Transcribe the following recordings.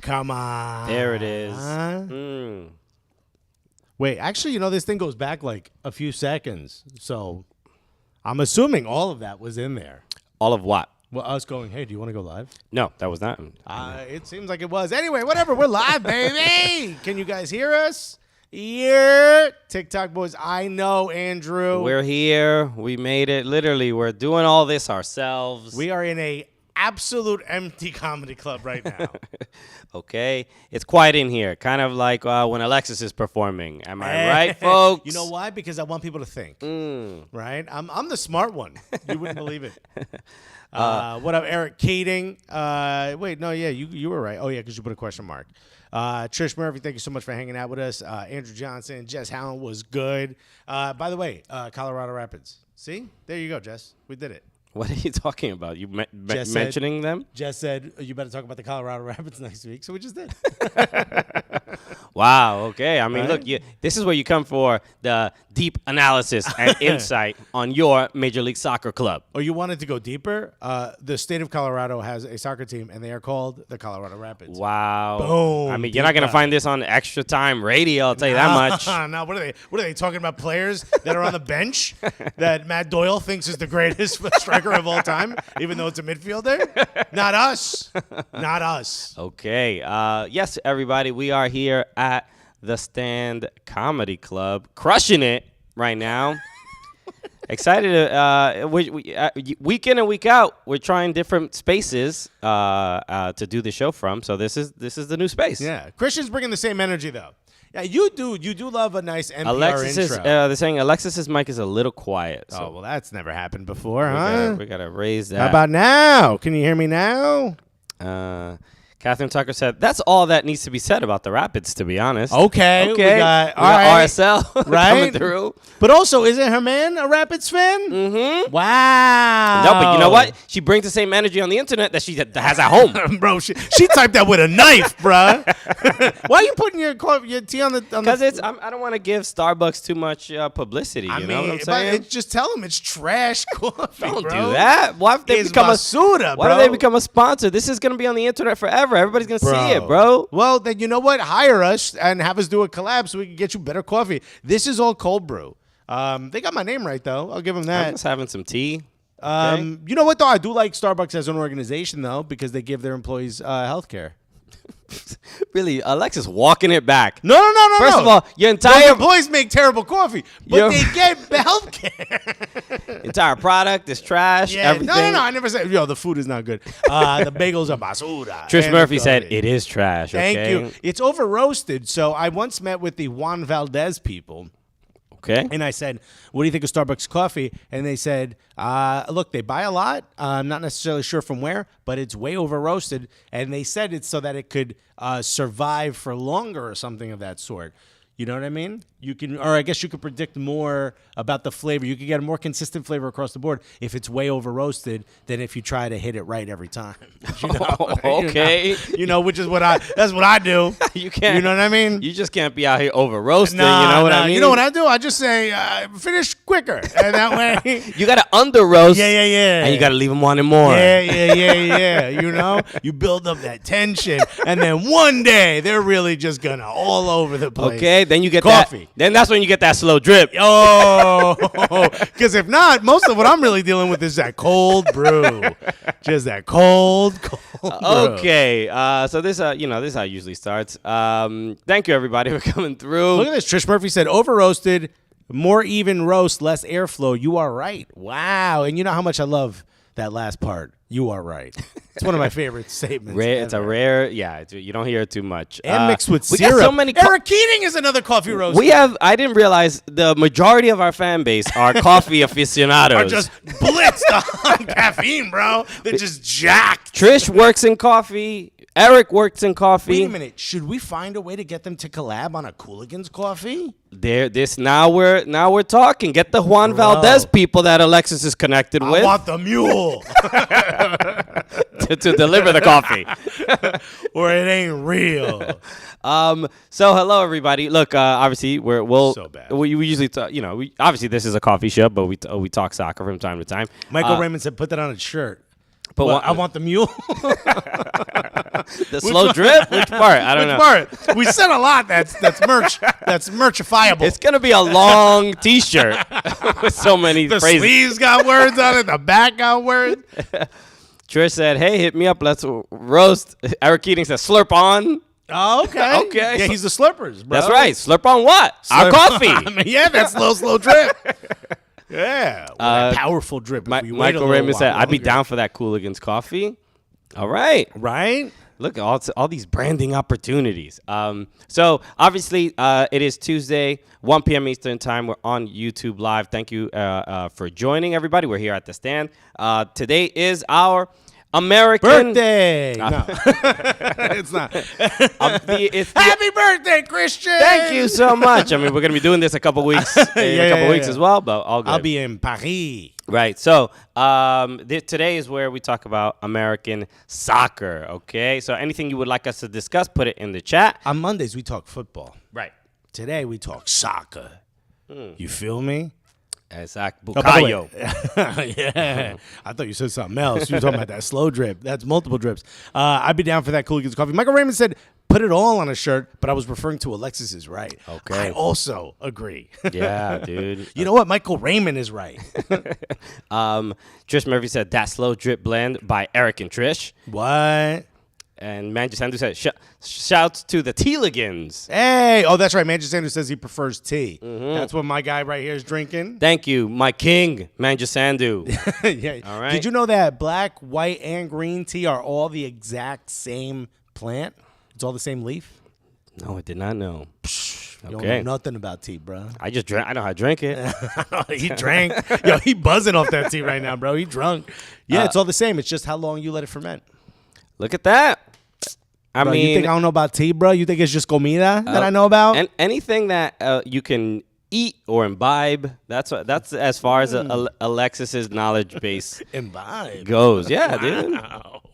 Come on. There it is. Wait, actually, this thing goes back like a few seconds. So I'm assuming all of that was in there. All of what? Well, us going, hey, do you want to go live? No, that was not. It seems like it was. Anyway, whatever. We're live, baby. Can you guys hear us? Yeah. TikTok boys, I know, Andrew. We're here. We made it. Literally, we're doing all this ourselves. We are in a absolute empty comedy club right now. Okay. It's quiet in here. Kind of like when Alexis is performing. Am I right, folks? You know why? Because I want people to think. Right? I'm the smart one. You wouldn't believe it. What up, Eric Keating? Wait, no, yeah, you were right. Oh, yeah, because you put a question mark. Trish Murphy, thank you so much for hanging out with us. Andrew Johnson, Jess Howland was good. By the way, Colorado Rapids. See? There you go, Jess. We did it. What are you talking about? You mentioning them? Jess said, you better talk about the Colorado Rapids next week, so we just did. Wow, okay. I mean, Right? look, this is where you come for the deep analysis and insight on your Major League Soccer club. Or you wanted to go deeper? The state of Colorado has a soccer team, and they are called the Colorado Rapids. Wow. Boom. I mean, you're not going to find this on Extra Time Radio, I'll tell you that much. No, what are they talking about? Players that are on the bench that Matt Doyle thinks is the greatest striker of all time, even though it's a midfielder? Not us. Not us. Okay. Yes, everybody, we are here at the Stand Comedy Club, crushing it right now. Excited. Week in and week out, we're trying different spaces to do the show from. So this is the new space. Yeah. Christian's bringing the same energy, though. Yeah, you do love a nice NPR Alexis intro. they're saying Alexis's mic is a little quiet. So Oh, well, that's never happened before, huh? we gotta raise that. How about now? Can you hear me now? Catherine Tucker said, that's all that needs to be said about the Rapids, to be honest. Okay. We got RSL right? coming through. But also, isn't her man a Rapids fan? Mm-hmm. Wow. No, but you know what? She brings the same energy on the internet that she has at home. Bro, she typed that with a knife, bruh. Why are you putting your tea on the... Because I don't want to give Starbucks too much publicity. You know what I'm saying? Just tell them it's trash coffee, Don't bro. do that. Why if they It's become basura, Why bro. do they become a sponsor? This is going to be on the internet forever. Everybody's going to see it, bro. Well, then you know what? Hire us and have us do a collab so we can get you better coffee. This is all cold brew. They got my name right, though. I'll give them that. I'm just having some tea. Okay. You know what, though? I do like Starbucks as an organization, though, because they give their employees health care. Really, Alexis walking it back. No. First of all, your Those entire employees make terrible coffee, but they get health care. entire product is trash. Yeah, Everything. no. I never said, the food is not good. The bagels are basura. Trish And Murphy the said coffee. it is trash. Thank okay? you. It's over roasted. So I once met with the Juan Valdez people. Okay. And I said, what do you think of Starbucks coffee? And they said, look, they buy a lot. I'm not necessarily sure from where, but it's way over roasted. And they said it's so that it could survive for longer or something of that sort. You know what I mean? You can, or I guess you could predict more about the flavor. You could get a more consistent flavor across the board if it's way over roasted than if you try to hit it right every time. You know? Okay. Which is that's what I do. You can't. You know what I mean? You just can't be out here over roasting. Nah, you know what I mean? You know what I do? I just say, finish quicker. And that way. You got to under roast. Yeah. And you got to leave them wanting more. Yeah. You build up that tension. And then one day, they're really just going to all over the place. Okay, then you get coffee. Then that's when you get that slow drip. Oh, because if not, most of what I'm really dealing with is that cold brew. Just that cold brew. Okay, so this this is how it usually starts. Thank you, everybody, for coming through. Look at this. Trish Murphy said, over roasted, more even roast, less airflow. You are right. Wow. And you know how much I love that last part. You are right. It's one of my favorite statements. It's a rare, you don't hear it too much. And mixed with we syrup. Got so many Eric Keating is another coffee roaster. I didn't realize the majority of our fan base are coffee aficionados. Are just blitzed on caffeine, bro. They're just jacked. Trish works in coffee. Eric works in coffee. Wait a minute. Should we find a way to get them to collab on a Cooligans coffee? Now we're talking. Get the Juan Valdez people that Alexis is connected with. I want the mule. to deliver the coffee. Or it ain't real. So hello everybody. Look, obviously So bad. we usually talk, obviously this is a coffee show, but we talk soccer from time to time. Michael Raymond said put that on a shirt. But I want the mule. the slow drip? Which part? I don't know. Part? We said a lot. That's merch. That's merchifiable. It's going to be a long T-shirt with so many the phrases. sleeves got words on it. The back got words. Trish said, hey, hit me up. Let's roast. Eric Keating says, slurp on. Oh, okay. Okay. Yeah, he's the slurpers, bro. That's right. Slurp on what? Our coffee. I mean, yeah, that slow drip. Yeah. That powerful drip. Michael Raymond said, I'd be down for that Cooligans coffee. All right. Right? Look at all these branding opportunities. So, obviously, it is Tuesday, 1 p.m. Eastern Time. We're on YouTube Live. Thank you for joining, everybody. We're here at the stand. Today is our American birthday. No, it's not. Happy birthday, Christian! Thank you so much. I mean, we're gonna be doing this a couple weeks, weeks as well, but all good. I'll be in Paris. Right. So today is where we talk about American soccer. Okay. So anything you would like us to discuss, put it in the chat. On Mondays we talk football. Right. Today we talk soccer. You feel me? Exact. Bukayo. Yeah. I thought you said something else. You were talking about that slow drip. That's multiple drips. I'd be down for that Cooligans coffee. Michael Raymond said, put it all on a shirt, but I was referring to Alexis is right. Okay. I also agree. Yeah, dude. You know what? Michael Raymond is right. Trish Murphy said, that slow drip blend by Eric and Trish. What? And Manchester Sanders said, shouts to the Cooligans. Hey. Oh, that's right. Manchester Sanders says he prefers tea. Mm-hmm. That's what my guy right here is drinking. Thank you, my king, Manchester Sandu. Yeah. All right. Did you know that black, white, and green tea are all the exact same plant? It's all the same leaf? No, I did not know. You don't know nothing about tea, bro. I just drank. I know how to drink it. He drank. Yo, he buzzing off that tea right now, bro. He drunk. Yeah, it's all the same. It's just how long you let it ferment. Look at that. I mean, you think I don't know about tea, bro? You think it's just comida that I know about? And anything that you can eat or imbibe, that's as far as Alexis's knowledge base imbibe goes. Yeah, dude.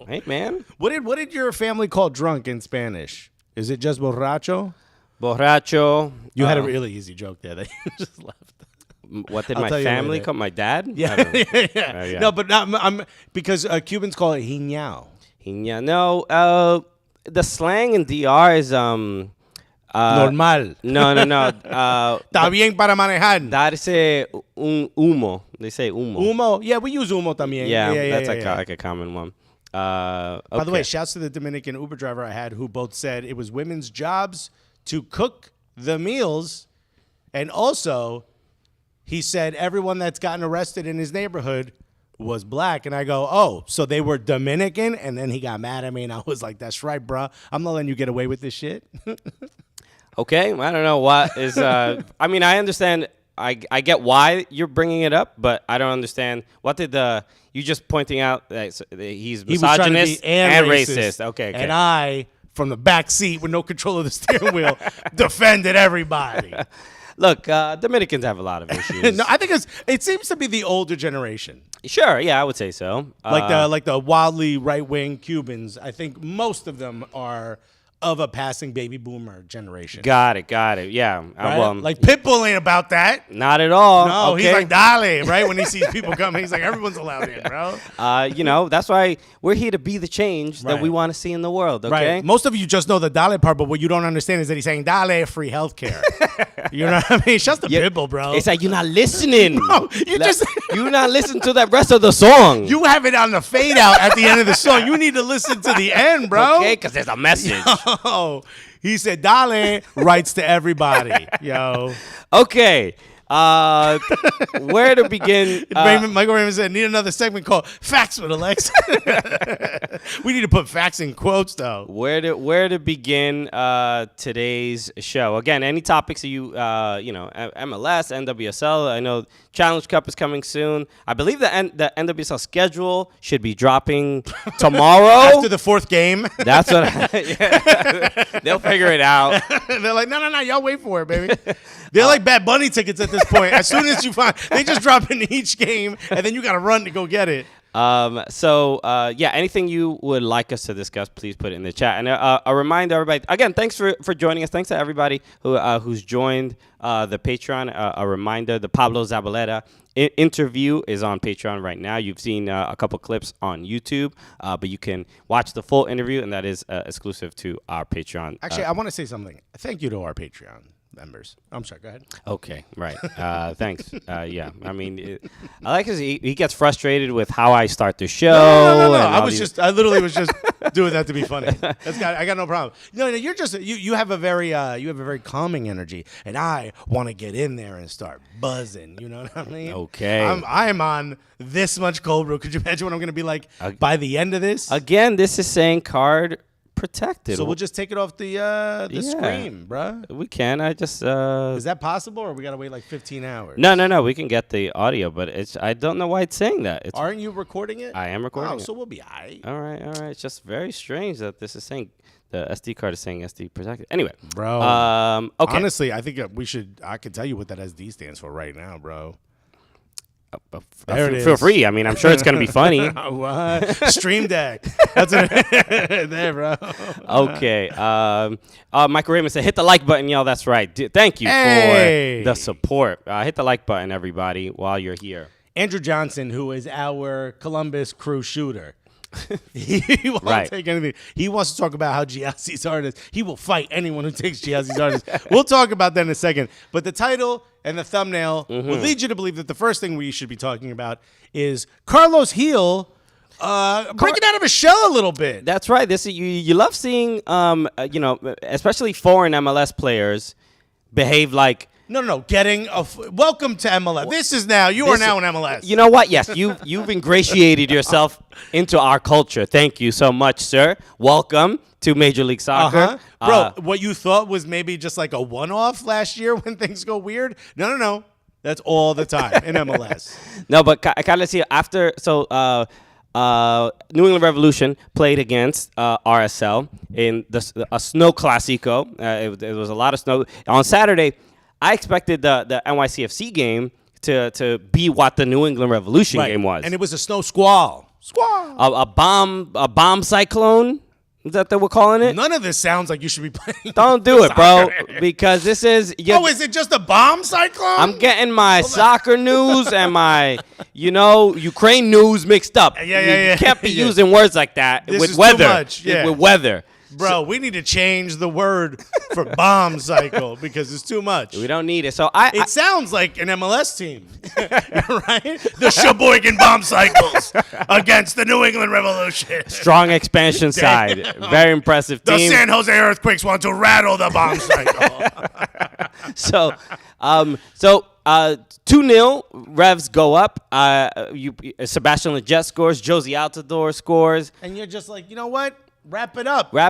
Hey, man. What did your family call drunk in Spanish? Is it just borracho? Borracho. You had a really easy joke there that you just left. What did my family call my dad? Yeah. Yeah. No, but I'm because Cubans call it hiñao. Hiña. No, the slang in DR is normal. No. Está bien para manejar. Darse un humo. They say humo. Humo. Yeah, we use humo también. Yeah, that's like a common one. Okay. By the way, shouts to the Dominican Uber driver I had who both said it was women's jobs to cook the meals. And also, he said everyone that's gotten arrested in his neighborhood was black. And I go, oh, so they were Dominican? And then he got mad at me, and I was like, that's right, bro. I'm not letting you get away with this shit. Okay, I don't know what is. I mean, I understand. I get why you're bringing it up, but I don't understand. What did you just pointing out that he's misogynist and racist? Okay. And I, from the back seat with no control of the steering wheel, defended everybody. Look, Dominicans have a lot of issues. No, I think it seems to be the older generation. Sure, yeah, I would say so. Like the wildly right-wing Cubans, I think most of them are of a passing baby boomer generation. Got it. Yeah. Right? Like Pitbull ain't about that. Not at all. No, okay. He's like, dale, right? When he sees people coming, he's like, everyone's allowed in, bro. That's why we're here to be the change that we want to see in the world, okay? Right. Most of you just know the dale part, but what you don't understand is that he's saying dale free healthcare. You know what I mean? It's just a Pitbull, bro. It's like you're not listening. No, you're not listening to that rest of the song. You have it on the fade out at the end of the song. You need to listen to the end, bro. Okay, because there's a message. Oh, he said, Dale writes to everybody. Yo. Okay. Where to begin? Michael Raymond said, need another segment called Facts with Alex. We need to put facts in quotes, though. Where to begin today's show? Again, any topics that you MLS, NWSL. I know Challenge Cup is coming soon. I believe the NWSL schedule should be dropping tomorrow. After the fourth game. That's what they'll figure it out. They're like, no, y'all wait for it, baby. They're like Bad Bunny tickets at this point. As soon as you find, they just drop into each game, and then you got to run to go get it. Anything you would like us to discuss, please put it in the chat. And a reminder, everybody, again, thanks for joining us. Thanks to everybody who's joined the Patreon. A reminder, the Pablo Zabaleta interview is on Patreon right now. You've seen a couple clips on YouTube, but you can watch the full interview, and that is exclusive to our Patreon. Actually, I want to say something. Thank you to our Patreon members. I'm sorry, go ahead. Okay, right. Thanks. Yeah, I mean, Alexis, he gets frustrated with how I start the show. No. I literally was just doing that to be funny. I got no problem. No, you're just you have a very calming energy, and I want to get in there and start buzzing. You know what I mean? Okay. I'm on this much cold brew. Could you imagine what I'm going to be like by the end of this? Again, this is saying card protected. So we'll just take it off the screen, bruh. We can. I just Is that possible, or we gotta wait like 15 hours? No. We can get the audio, but I don't know why it's saying that. Aren't you recording it? I am recording it. So we'll be aight. All right. It's just very strange that this is saying the SD card is saying SD protected. Anyway, bro. Okay. Honestly, I think I can tell you what that SD stands for right now, bro. Feel free. I mean, I'm sure it's going to be funny. What? Stream Deck. That's it. There, bro. Okay. Michael Raymond said, hit the like button, y'all. That's right. Thank you for the support. Hit the like button, everybody, while you're here. Andrew Johnson, who is our Columbus crew shooter. He won't take anything. He wants to talk about how Giasi Zardes, he will fight anyone who takes Giasi Zardes. We'll talk about that in a second. But the title and the thumbnail will lead you to believe that the first thing we should be talking about is Carlos Gil breaking out of his shell a little bit. That's right. This is, you love seeing, especially foreign MLS players behave like. No. Welcome to MLS. This is now. You are now in MLS. You know what? Yes, you've ingratiated yourself into our culture. Thank you so much, sir. Welcome to Major League Soccer. Bro, what you thought was maybe just like a one-off last year when things go weird? No. That's all the time in MLS. No, but Carlos here after New England Revolution played against RSL in a snow classico. It was a lot of snow on Saturday. I expected the NYCFC game to be what the New England Revolution game was, and it was a snow squall. A bomb cyclone. Is that what we're calling it? None of this sounds like you should be playing. Don't do it, bro, because this is. Is it just a bomb cyclone? I'm getting my soccer news and my, Ukraine news mixed up. Yeah. You can't be using words like that with weather. Too much. Yeah. With weather. Bro, we need to change the word for bomb cycle because it's too much. We don't need it. So it sounds like an MLS team, right? The Sheboygan Bomb Cycles against the New England Revolution. Strong expansion side. Very impressive team. The San Jose Earthquakes want to rattle the bomb cycle. 2-0, Revs go up. Sebastian Lletget scores. Josie Altidore scores. And you're just like, you know what? Wrap it up. We're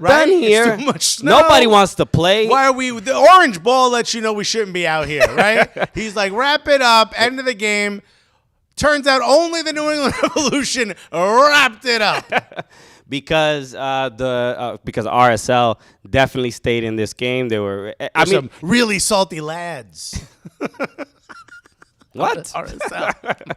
done here. It's too much snow. Nobody wants to play. Why are we? The orange ball lets you know we shouldn't be out here, right? He's like, wrap it up. End of the game. Turns out only the New England Revolution wrapped it up. Because RSL definitely stayed in this game. They were some really salty lads. What? RSL.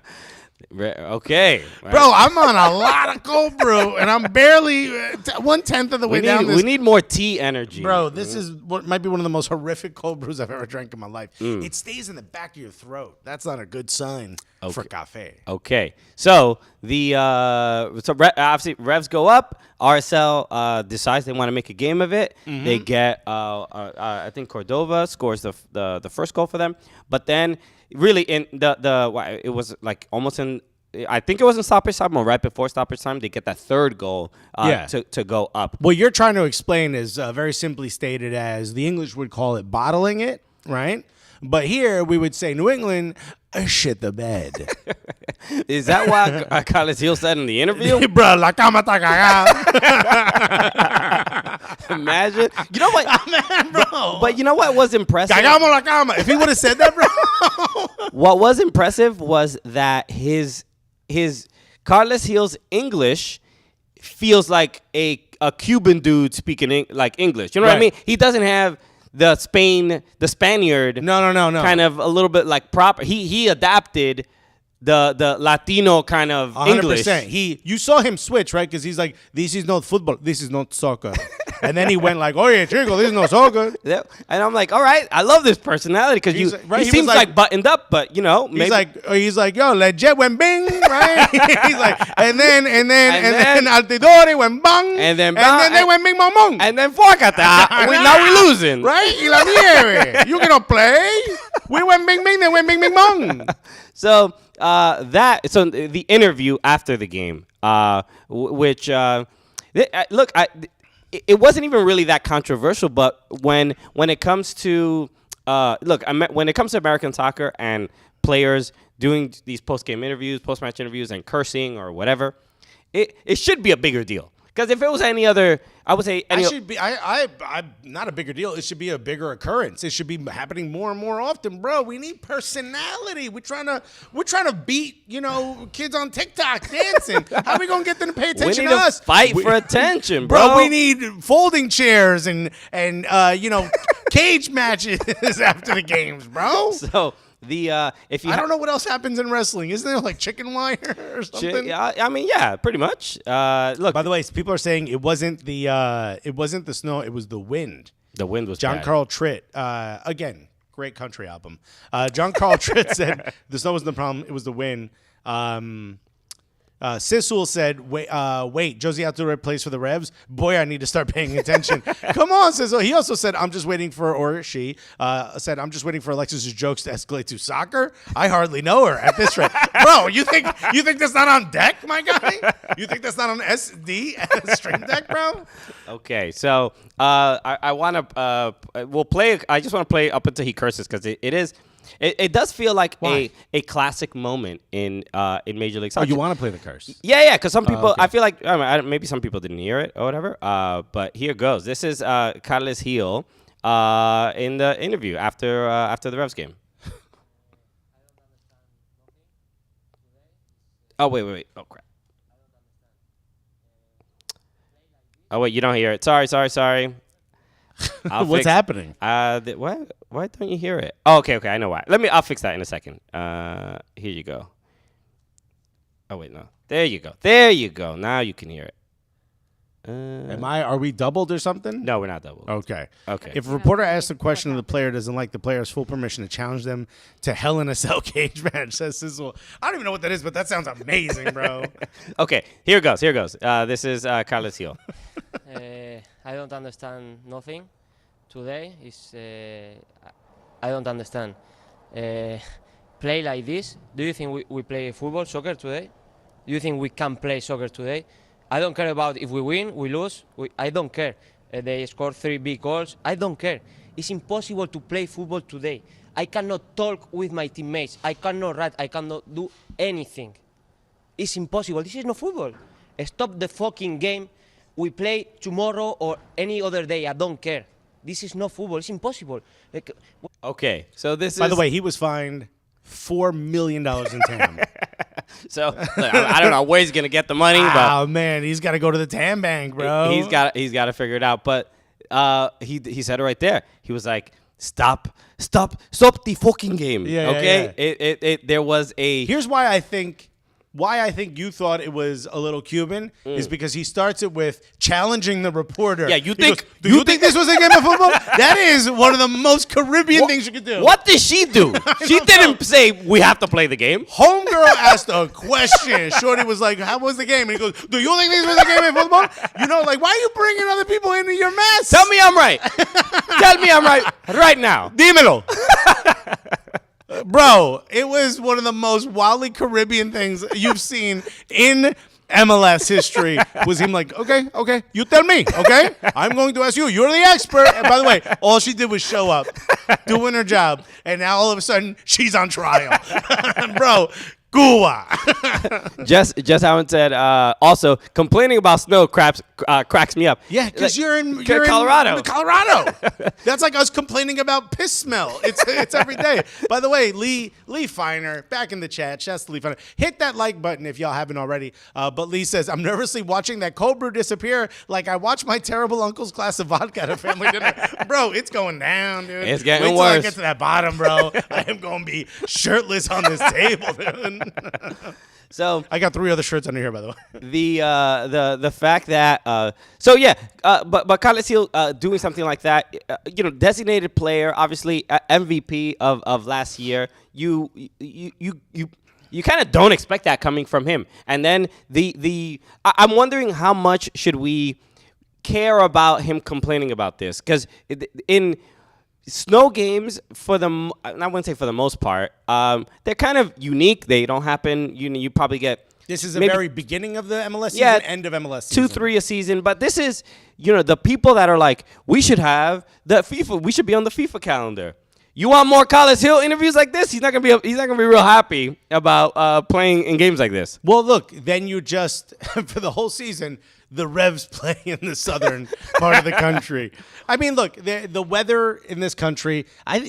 Okay. Bro, I'm on a lot of cold brew, and I'm barely 1/10 of the way down this. We need more tea energy. Bro, this is what might be one of the most horrific cold brews I've ever drank in my life. It stays in the back of your throat. That's not a good sign for cafe. Okay. So, obviously, Revs go up. RSL decides they want to make a game of it. Mm-hmm. They get, I think Cordova scores the first goal for them. But then, really, in it was like almost in, I think it was in stoppage time or right before stoppage time, they get that third goal to go up. What you're trying to explain is very simply stated as the English would call it bottling it, right? But here we would say New England shit the bed. Is that what Carlos Gil said in the interview? Bro, la cama está cagada. Imagine. You know what? Man, bro. But you know what was impressive? Cagamos la cama. If he would have said that, bro. What was impressive was that his Carlos Gil's English feels like a Cuban dude speaking like English. You know what I mean? He doesn't have the Spaniard. No. Kind of a little bit like proper. He adapted the Latino kind of 100%. English. You saw him switch, right? Because he's like, this is not football, this is not soccer. And then he went like, oh yeah, chico, this is not soccer. Yeah. And I'm like, all right, I love this personality because right, he seems like buttoned up, but maybe he's like, yo, legit went bing, right? He's like, and then Altidore went bang, and then they went bing bong bong, and then Forcata. Now we losing, right? Y la nieve, you cannot play. We went bing bing, they went bing bing bong. So the interview after the game, it wasn't even really that controversial, but when it comes to when it comes to American soccer and players doing these post-match interviews and cursing or whatever, it should be a bigger deal. Because if it was any other, I would say I'm not a bigger deal. It should be a bigger occurrence. It should be happening more and more often, bro. We need personality. We're trying to beat kids on TikTok dancing. How are we gonna get them to pay attention to us? Fight for attention, bro. We need folding chairs and cage matches after the games, bro. So. I don't know what else happens in wrestling. Isn't there like chicken wire or something? I mean, yeah, pretty much. Look. By the way, people are saying it wasn't the snow. It was the wind. The wind was John bad. Carl Tritt. Again, great country album. John Carl Tritt said the snow wasn't the problem. It was the wind. Sisul said, wait, Josie Altidore plays for the Revs? Boy, I need to start paying attention. Come on, Sisul. He also said, I'm just waiting for Alexis's jokes to escalate to soccer. I hardly know her at this rate. Bro, you think that's not on deck, my guy? You think that's not on SD stream deck, bro? Okay, so I want to we'll play. I just want to play up until he curses because it does feel like a classic moment in Major League Soccer. Oh, you want to play the curse? Yeah, because some people, okay. I feel like, maybe some people didn't hear it or whatever, but here goes. This is Carles Gil in the interview after the Revs game. Oh, wait. Oh, crap. Oh, wait, you don't hear it. Sorry. What's happening? What? Why don't you hear it? Oh, okay, I know why. I'll fix that in a second. Here you go. Oh wait, no. There you go. Now you can hear it. Are we doubled or something? No, we're not doubled. Okay. If a reporter asks a question and the player doesn't like, the player has full permission to challenge them to Hell in a Cell cage match. Says Sizzle. I don't even know what that is, but that sounds amazing, bro. Okay, here goes. This is Carles Gil. I don't understand nothing. Today is I don't understand. Play like this. Do you think we play football, soccer today? Do you think we can play soccer today? I don't care about if we win, we lose. I don't care. They scored 3 big goals. I don't care. It's impossible to play football today. I cannot talk with my teammates. I cannot write. I cannot do anything. It's impossible. This is not football. Stop the fucking game. We play tomorrow or any other day. I don't care. This is not football. It's impossible. Okay, so this is... By the way, he was fined $4 million in TAM. So, look, I don't know where he's going to get the money. Oh, man, he's got to go to the TAM bank, bro. He's got to figure it out. But he said it right there. He was like, stop the fucking game. Yeah, okay? Yeah. There was a... Here's why I think you thought it was a little Cuban is because he starts it with challenging the reporter. Yeah, Do you think this was a game of football? That is one of the most Caribbean things you could do. What did she do? She didn't say we have to play the game. Homegirl asked a question. Shorty was like, how was the game? And he goes, do you think this was a game of football? Why are you bringing other people into your mess? Tell me I'm right. Tell me I'm right right now. Dímelo. Bro, it was one of the most wildly Caribbean things you've seen in MLS history. Was him like, okay, you tell me, okay? I'm going to ask you. You're the expert. And by the way, all she did was show up, doing her job, and now all of a sudden she's on trial. Bro, Cuba. Just Howard said, also, complaining about snow cracks me up. Yeah, because you're in Colorado. Colorado. That's like us complaining about piss smell. It's every day. By the way, Lee Feiner, back in the chat. Shouts to Lee Feiner. Hit that like button if y'all haven't already. But Lee says, I'm nervously watching that cold brew disappear like I watched my terrible uncle's glass of vodka at a family dinner. Bro, it's going down, dude. It's getting Wait till worse. I get to that bottom, bro. I am going to be shirtless on this table, dude. So I got 3 other shirts under here, by the way. the fact that but Carlos Hill doing something like that, designated player, obviously MVP of last year. You kind of don't expect that coming from him. And then I'm wondering how much should we care about him complaining about this, because in snow games, I wouldn't say for the most part, they're kind of unique. They don't happen. You probably get. This is the very beginning of the MLS season, end of MLS season. 2-3 a season. But this is, the people that are like, we should have we should be on the FIFA calendar. You want more Carlos Hill interviews like this? He's not gonna be real happy about playing in games like this. Well, look, then you just for the whole season, the Revs play in the southern part of the country. I mean, look, the weather in this country, and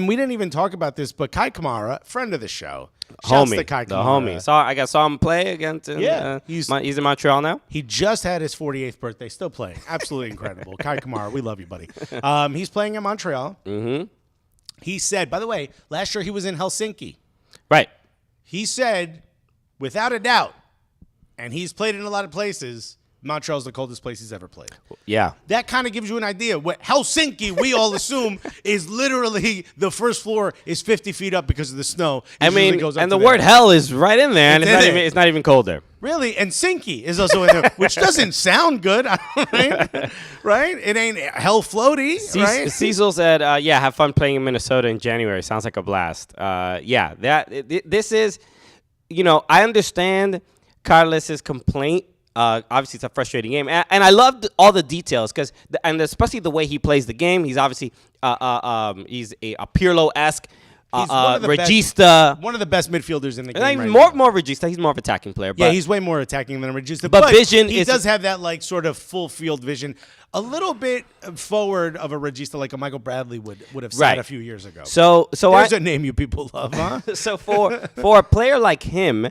we didn't even talk about this, but Kai Kamara, friend of the show, shouts to Kai Kamara. I saw him play against. He's in Montreal now. He just had his 48th birthday, still playing. Absolutely incredible. Kai Kamara, we love you, buddy. He's playing in Montreal. Mm-hmm. He said, by the way, last year he was in Helsinki. Right. He said, without a doubt, and he's played in a lot of places, Montreal's the coldest place he's ever played. Yeah. That kind of gives you an idea. What Helsinki, we all assume, is literally the first floor is 50 feet up because of the snow. And the word hell is right in there, and it's not even cold there. Really? And Sinky is also in there, which doesn't sound good, right? It ain't hell floaty, right? Cecil said, have fun playing in Minnesota in January. Sounds like a blast. This is, I understand Carlos's complaint. Obviously, it's a frustrating game, and I loved all the details and especially the way he plays the game. He's obviously he's a Pirlo-esque regista. One of the best midfielders in the game. Right more regista. He's more of an attacking player. Yeah, he's way more attacking than a regista. But vision he does have that sort of full field vision, a little bit forward of a regista, like a Michael Bradley would have said a few years ago. So there's a name you people love, huh? So for a player like him.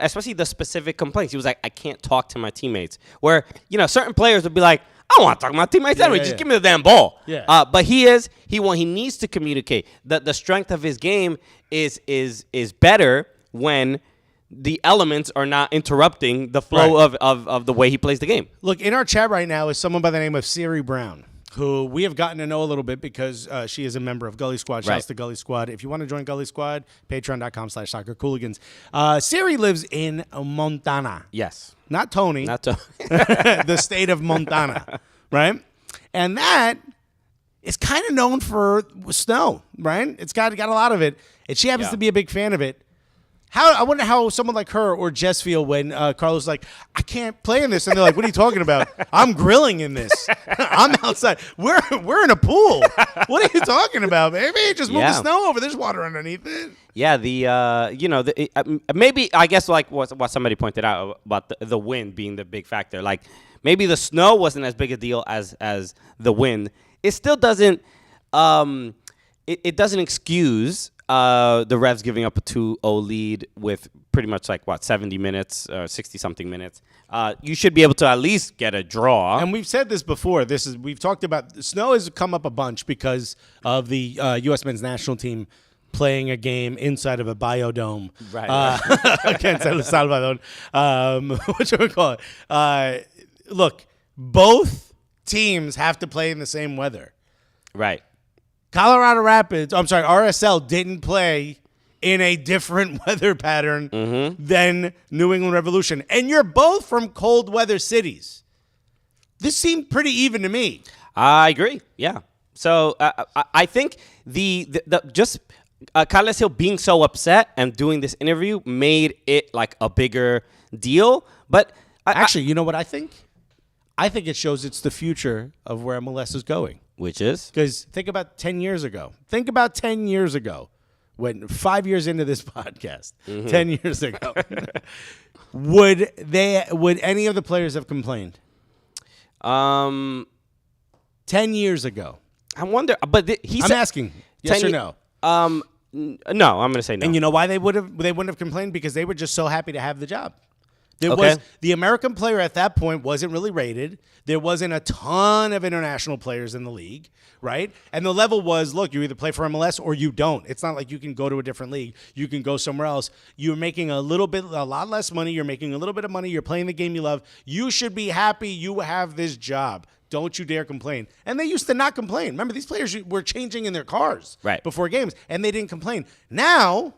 Especially the specific complaints. He was like, I can't talk to my teammates. Where, certain players would be like, I don't want to talk to my teammates anyway. Just give me the damn ball. Yeah. But he needs to communicate. The strength of his game is better when the elements are not interrupting the flow of the way he plays the game. Look, in our chat right now is someone by the name of Siri Brown, who we have gotten to know a little bit because she is a member of Gully Squad. Shouts to Gully Squad. If you want to join Gully Squad, patreon.com/soccer Cooligans. Siri lives in Montana. Yes. Not Tony. The state of Montana, right? And that is kind of known for snow, right? It's got a lot of it. And she happens to be a big fan of it. I wonder how someone like her or Jess feel when Carlos is like, I can't play in this. And they're like, what are you talking about? I'm grilling in this. I'm outside. We're in a pool. What are you talking about, baby? Just move the snow over. There's water underneath it. Yeah, maybe, I guess, like what somebody pointed out about the wind being the big factor. Like, maybe the snow wasn't as big a deal as the wind. It still doesn't it doesn't excuse the Revs giving up a 2-0 lead with pretty much 70 minutes or 60-something minutes. You should be able to at least get a draw. And we've said this before. We've talked about snow has come up a bunch because of the U.S. men's national team playing a game inside of a biodome against El Salvador. What should we call it? Look, both teams have to play in the same weather. Right. RSL didn't play in a different weather pattern than New England Revolution. And you're both from cold weather cities. This seemed pretty even to me. I agree. Yeah. So I think Carlos Hill being so upset and doing this interview made it like a bigger deal. But actually, you know what I think? I think it shows it's the future of where MLS is going. Which is? Because think about 10 years ago. When 5 years into this podcast, 10 years ago, would any of the players have complained? 10 years ago. I wonder, but I'm asking, yes or no? No, I'm going to say no. And you know why they wouldn't have complained? Because they were just so happy to have the job. The American player at that point wasn't really rated. There wasn't a ton of international players in the league, right? And the level was, look, you either play for MLS or you don't. It's not like you can go to a different league. You can go somewhere else. You're making a lot less money. You're making a little bit of money. You're playing the game you love. You should be happy you have this job. Don't you dare complain. And they used to not complain. Remember, these players were changing in their cars before games, and they didn't complain. Now,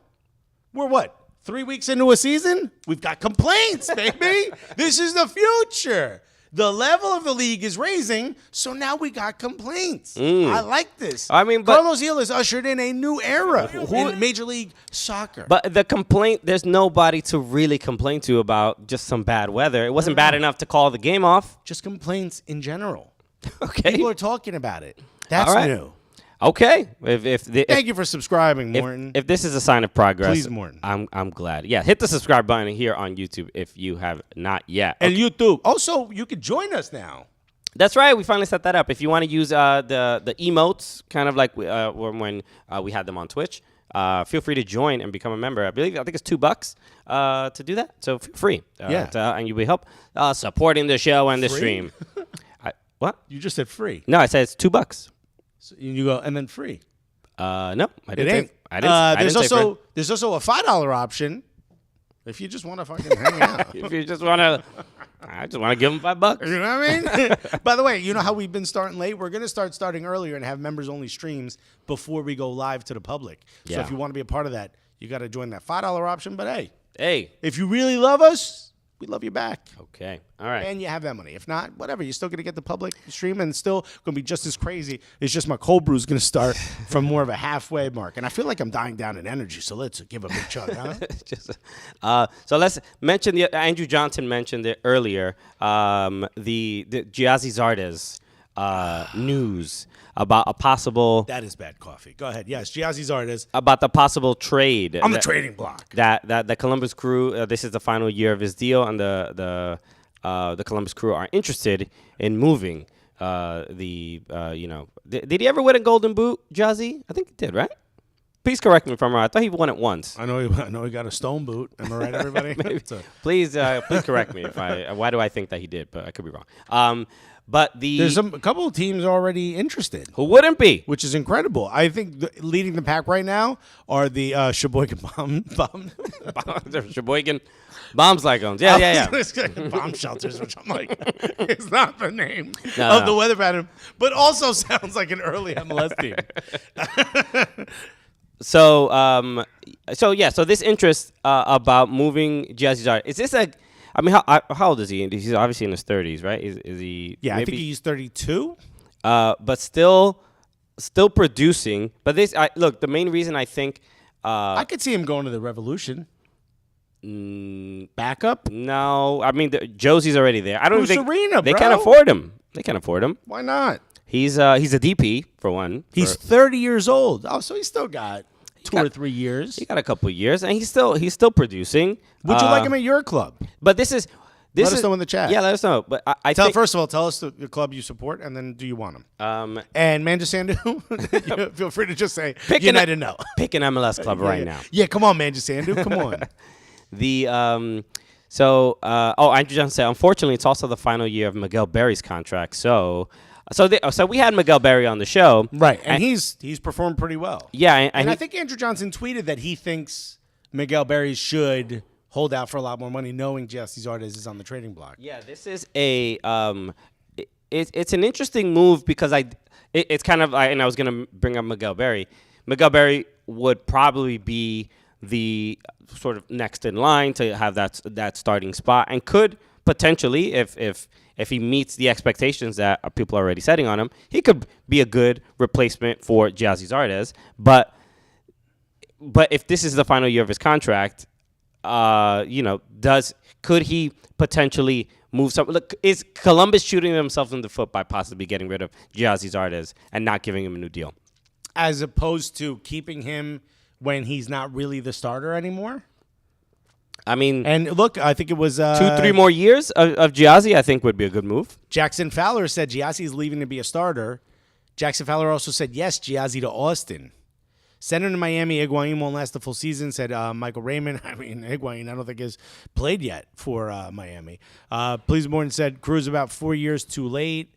we're what? 3 weeks into a season? We've got complaints, baby. This is the future. The level of the league is raising, so now we got complaints. I like this. I mean, but Carlos Gil has ushered in a new era in Major League Soccer. But the complaint, there's nobody to really complain to about just some bad weather. It wasn't bad enough to call the game off. Just complaints in general. Okay. People are talking about it. That's All right. new. Okay. Thank you for subscribing, Morton. If this is a sign of progress, Please, Morton. I'm glad. Yeah, hit the subscribe button here on YouTube if you have not yet. And YouTube. Also, you can join us now. That's right. We finally set that up. If you want to use the emotes, kind of like when we had them on Twitch, feel free to join and become a member. I think it's $2 to do that. So feel free. And you will help supporting the show and the stream. What? You just said free. No, I said it's $2. So you go and then free. No, I didn't. It ain't. There's also a $5 option if you just want to fucking hang out. If you just want to, I just want to give them $5. You know what I mean? By the way, you know how we've been starting late? We're going to start starting earlier and have members-only streams before we go live to the public. So if you want to be a part of that, you got to join that $5 option. But hey, if you really love us, we love you back. Okay. All right. And you have that money. If not, whatever. You're still going to get the public stream and still going to be just as crazy. It's just my cold brew is going to start from more of a halfway mark. And I feel like I'm dying down in energy, so let's give a big chug, huh? So let's mention, Andrew Johnson mentioned it earlier, the Giasi Zardes news about a possible... That is bad coffee. Go ahead. Yes, Giasi Zardes. About the possible trade. On the trading block. That the Columbus Crew, this is the final year of his deal, and the Columbus Crew are interested in moving did he ever win a Golden Boot, Giasi? I think he did, right? Please correct me if I'm wrong. I thought he won it once. I know he got a stone boot. Am I right, everybody? Please correct me if why do I think that he did, but I could be wrong. But there's a couple of teams already interested. Who wouldn't be? Which is incredible. I think leading the pack right now are the Sheboygan Sheboygan bomb cyclones. Yeah. Bomb shelters, which I'm like, it's not the name of the weather pattern, but also sounds like an early MLS team. So this interest about moving Giasi Zardes, is this a... I mean, how old is he? He's obviously in his 30s, right? Is he? Yeah, I think he's 32. But still producing. But look, the main reason I think I could see him going to the Revolution. Backup? No, I mean Josie's already there. I don't think they can't afford him. They can't afford him. Why not? He's a DP for one. He's 30 years old. Oh, so he's still got 2 or 3 years. He got a couple of years, and he's still producing. Would you like him at your club? But let us know in the chat. Yeah, let us know. But first of all, tell us the club you support, and then do you want him? And Manjasandu, feel free to just say United no. Pick an MLS club right now. Yeah, come on, Manjasandu, come on. Andrew Johnson said, unfortunately, it's also the final year of Miguel Berry's contract. So we had Miguel Berry on the show, right? And he's performed pretty well. Yeah, and I think Andrew Johnson tweeted that he thinks Miguel Berry should hold out for a lot more money, knowing Giasi Zardes is on the trading block. Yeah, this is it's an interesting move because it's kind of and I was gonna bring up Miguel Berry. Miguel Berry would probably be the sort of next in line to have that starting spot, and could potentially, if he meets the expectations that people are already setting on him, he could be a good replacement for Giasi Zardes. But if this is the final year of his contract, could he potentially move some? Look, is Columbus shooting themselves in the foot by possibly getting rid of Giasi Zardes and not giving him a new deal, as opposed to keeping him when he's not really the starter anymore? I mean, and look, I think it was 2-3 more years of Giasi, I think would be a good move. Jackson Fowler said Giasi is leaving to be a starter. Jackson Fowler also said yes, Giasi to Austin. Send him to Miami. Higuain won't last the full season, said Michael Raymond. I mean, Higuain, I don't think has played yet for Miami. Please Morton said Cruz about 4 years too late.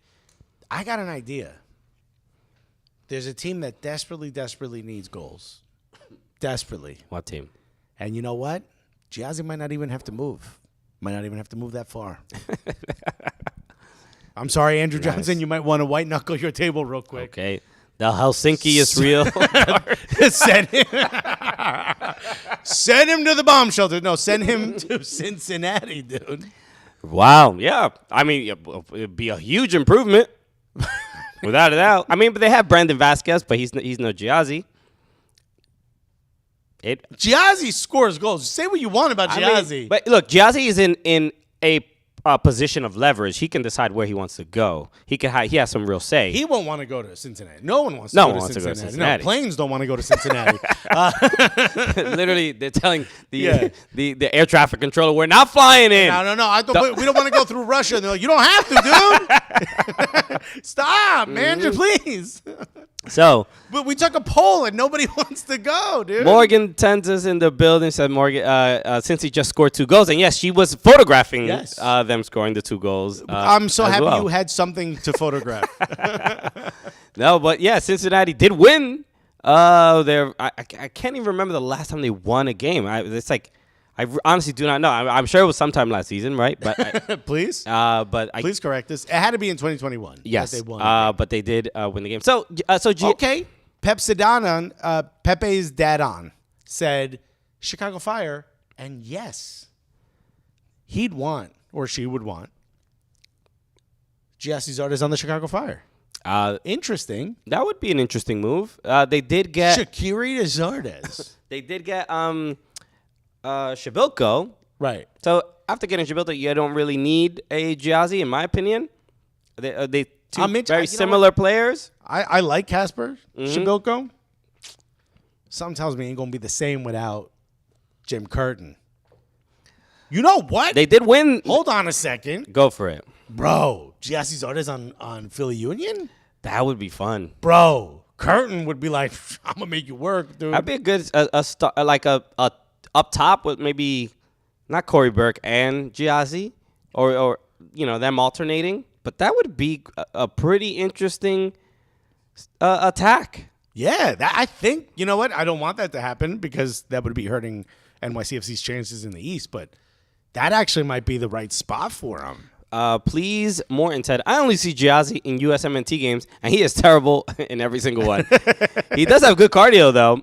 I got an idea. There's a team that desperately needs goals. Desperately. What team? And you know what? Giasi might not even have to move. Might not even have to move that far. I'm sorry, Andrew Johnson. You might want to white knuckle your table real quick. Okay. The Helsinki is real. Send him to the bomb shelter. No, send him to Cincinnati, dude. Wow. Yeah. I mean, it'd be a huge improvement. Without a doubt. I mean, but they have Brandon Vasquez, but he's no Giasi. Giasi scores goals. Say what you want about Giasi. But look, Giasi is in a position of leverage. He can decide where he wants to go. He has some real say. He won't want to go to Cincinnati. No one wants to go to Cincinnati. No, planes don't want to go to Cincinnati. Literally, they're telling the air traffic controller, we're not flying in. No. We don't want to go through Russia. And they're like, you don't have to, dude. Stop, man. Just please. So, but we took a poll and nobody wants to go, dude. Morgan Tenz in the building, said Morgan, since he just scored 2 goals, and yes, she was photographing them scoring the 2 goals. I'm so happy you had something to photograph. No, but yeah, Cincinnati did win. I can't even remember the last time they won a game. I honestly do not know. I'm sure it was sometime last season, right? But please, please correct us. It had to be in 2021. Yes, they won. But they did win the game. Okay. Pep Sedanon, Pepe's dad said Chicago Fire, and yes, he'd want or she would want Giasi Zardes on the Chicago Fire. Interesting. That would be an interesting move. They did get Shaqiri to Zardes. They did get Shabilko. Right. So after getting Shabilko, you don't really need a Giasi, in my opinion. They two very similar players. I like Casper Shabilko. Something tells me he ain't going to be the same without Jim Curtin. You know what? They did win. Hold on a second. Go for it. Bro, Giasi Zardes on Philly Union? That would be fun. Bro, Curtin would be like, I'm going to make you work, dude. That'd be a good, a up top with maybe not Corey Burke and Giasi or them alternating. But that would be a pretty interesting attack. Yeah, I think, you know what? I don't want that to happen because that would be hurting NYCFC's chances in the East. But that actually might be the right spot for him. Please, Morton said, I only see Giasi in USMNT games, and he is terrible in every single one. He does have good cardio, though,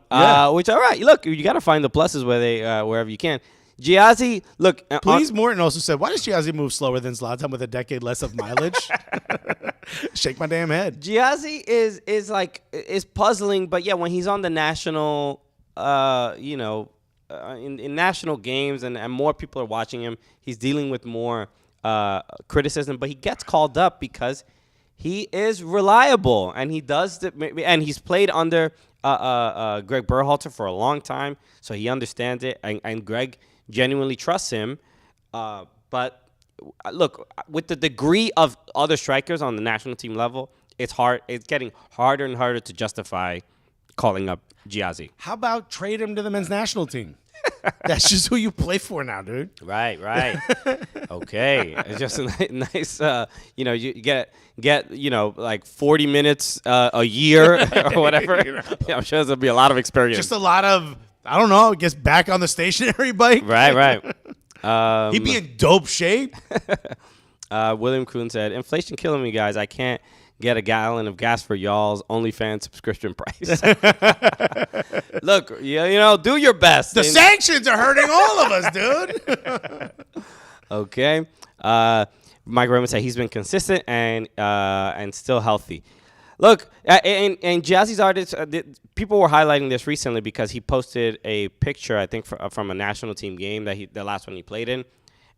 which, all right, look, you got to find the pluses wherever you can. Giasi, look. Please, Morton also said, why does Giasi move slower than Zlatan with a decade less of mileage? Shake my damn head. Giasi is puzzling, but, yeah, when he's on the national, in national games and more people are watching him, he's dealing with more criticism, but he gets called up because he is reliable and he does and he's played under Greg Berhalter for a long time, so he understands it, and Greg genuinely trusts him. But look, with the degree of other strikers on the national team level, it's hard. It's getting harder and harder to justify calling up Giasi. How about trade him to the men's national team? That's just who you play for now, dude. Right. Okay. It's just a nice, you get like 40 minutes a year or whatever. Yeah, I'm sure there'll be a lot of experience. Just a lot of, I don't know, I guess back on the stationary bike. Right. He'd be in dope shape. William Kuhn said, inflation killing me, guys. I can't get a gallon of gas for y'all's OnlyFans subscription price. Look, do your best. The sanctions are hurting all of us, dude. Okay. Mike Raymond said he's been consistent and still healthy. Look, and Giasi Zardes, people were highlighting this recently because he posted a picture, I think, from a national team game the last one he played in,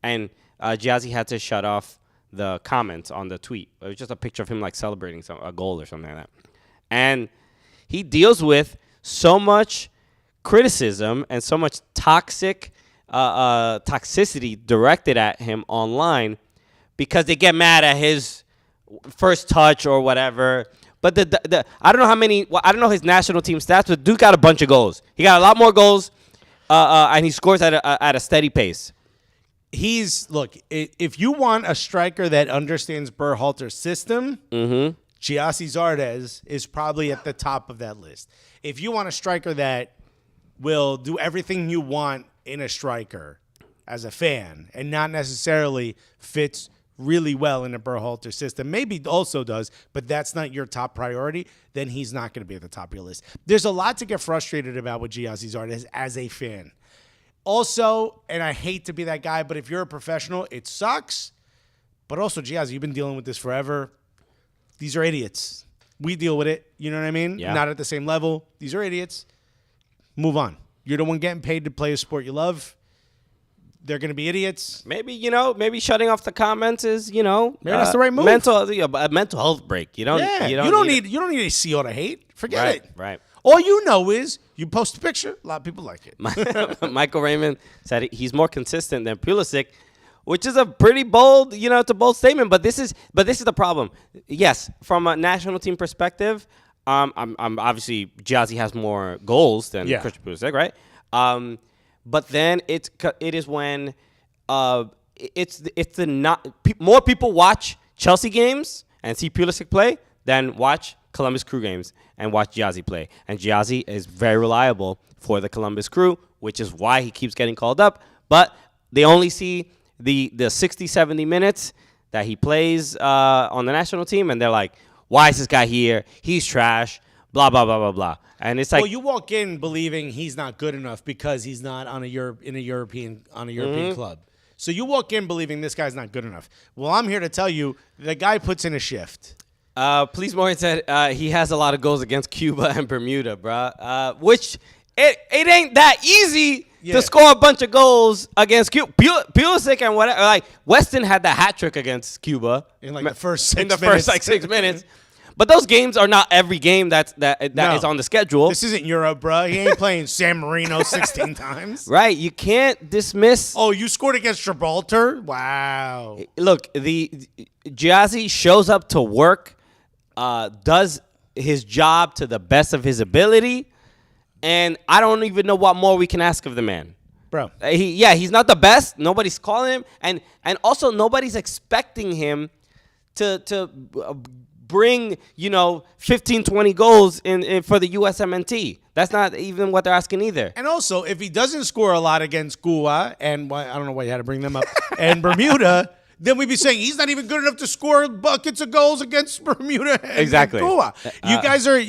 and Giasi had to shut off the comments on the tweet. It was just a picture of him like celebrating a goal or something like that. And he deals with so much criticism and so much toxicity directed at him online because they get mad at his first touch or whatever. But the I don't know how many. Well, I don't know his national team stats, but dude got a bunch of goals. He got a lot more goals, and he scores at a steady pace. If you want a striker that understands Berhalter's system, Giasi Zardes is probably at the top of that list. If you want a striker that will do everything you want in a striker as a fan and not necessarily fits really well in a Berhalter system, maybe also does, but that's not your top priority, then he's not going to be at the top of your list. There's a lot to get frustrated about with Giasi Zardes as a fan. Also, and I hate to be that guy, but if you're a professional, it sucks. But also, Giasi, you've been dealing with this forever. These are idiots. We deal with it. You know what I mean? Yeah. Not at the same level. These are idiots. Move on. You're the one getting paid to play a sport you love. They're going to be idiots. Maybe, maybe shutting off the comments is, Maybe that's the right move. A mental health break. You don't need to see all the hate. Forget it. Right. All you know is you post a picture. A lot of people like it. Michael Raymond said he's more consistent than Pulisic, which is a pretty bold, it's a bold statement. But this is the problem. Yes, from a national team perspective, I'm obviously Giasi has more goals than Christian Pulisic, right? But then it is when more people watch Chelsea games and see Pulisic play than watch Columbus Crew games and watch Giasi play. And Giasi is very reliable for the Columbus Crew, which is why he keeps getting called up. But they only see the 60, 70 minutes that he plays on the national team, and they're like, why is this guy here? He's trash, blah, blah, blah, blah, blah. And it's like, well, you walk in believing he's not good enough because he's not on a European club. So you walk in believing this guy's not good enough. Well, I'm here to tell you the guy puts in a shift. Please Morgan said he has a lot of goals against Cuba and Bermuda, bruh. Which it ain't that easy to score a bunch of goals against Cuba. Pulisic and whatever. Like Weston had the hat trick against Cuba in the first 6 minutes. First 6 minutes. But those games are not every game that is on the schedule. This isn't Europe, bro. He ain't playing San Marino 16 times. Right. You can't dismiss. Oh, you scored against Gibraltar? Wow. Look, the Giasi shows up to work, does his job to the best of his ability, and I don't even know what more we can ask of the man. Bro. He's not the best. Nobody's calling him. And also nobody's expecting him to bring 15, 20 goals in for the USMNT. That's not even what they're asking either. And also, if he doesn't score a lot against Cuba, and I don't know why you had to bring them up, and Bermuda, then we'd be saying he's not even good enough to score buckets of goals against Bermuda and Cuba. You guys are,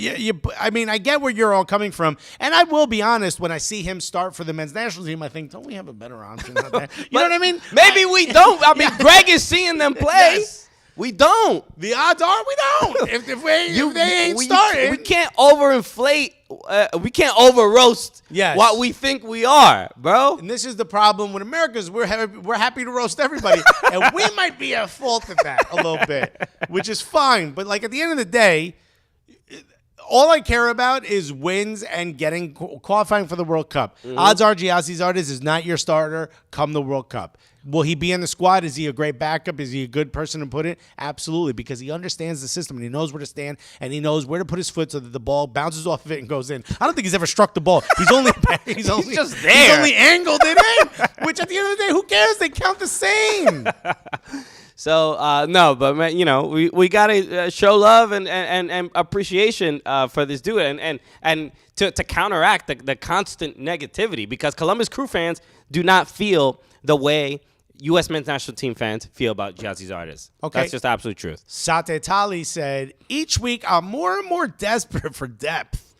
I mean, I get where you're all coming from. And I will be honest, when I see him start for the men's national team, I think, don't we have a better option out there? You know what I mean? Maybe we don't. I mean, Greg is seeing them play. Yes. We don't. The odds are we don't. if they ain't starting. We can't overinflate. We can't over-roast what we think we are, bro. And this is the problem with America is we're happy to roast everybody. And we might be at fault at that a little bit, which is fine. But, like, at the end of the day, all I care about is wins and qualifying for the World Cup. Odds are Giasi Zardes is not your starter come the World Cup. Will he be in the squad? Is he a great backup? Is he a good person to put in? Absolutely, because he understands the system and he knows where to stand and he knows where to put his foot so that the ball bounces off of it and goes in. I don't think he's ever struck the ball. He's only just there. He's only angled it in, which at the end of the day, who cares? They count the same. So, no, but, man, we got to show love and appreciation for this dude and to counteract the constant negativity, because Columbus Crew fans do not feel the way U.S. men's national team fans feel about Giasi Zardes. Okay. That's just absolute truth. Sate Tali said, each week I'm more and more desperate for depth.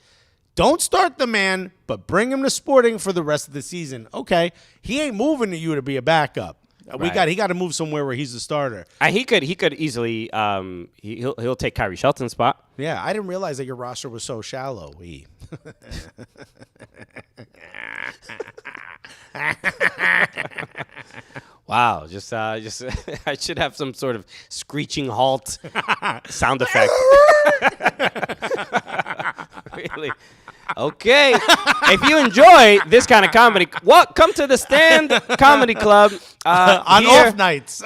Don't start the man, but bring him to Sporting for the rest of the season. Okay, he ain't moving to you to be a backup. He got to move somewhere where he's the starter. And he could easily he'll take Kyrie Shelton's spot. Yeah, I didn't realize that your roster was so shallow. Wow, just I should have some sort of screeching halt sound effect. Really. Okay. If you enjoy this kind of comedy, come to the Stand Comedy Club on here off nights.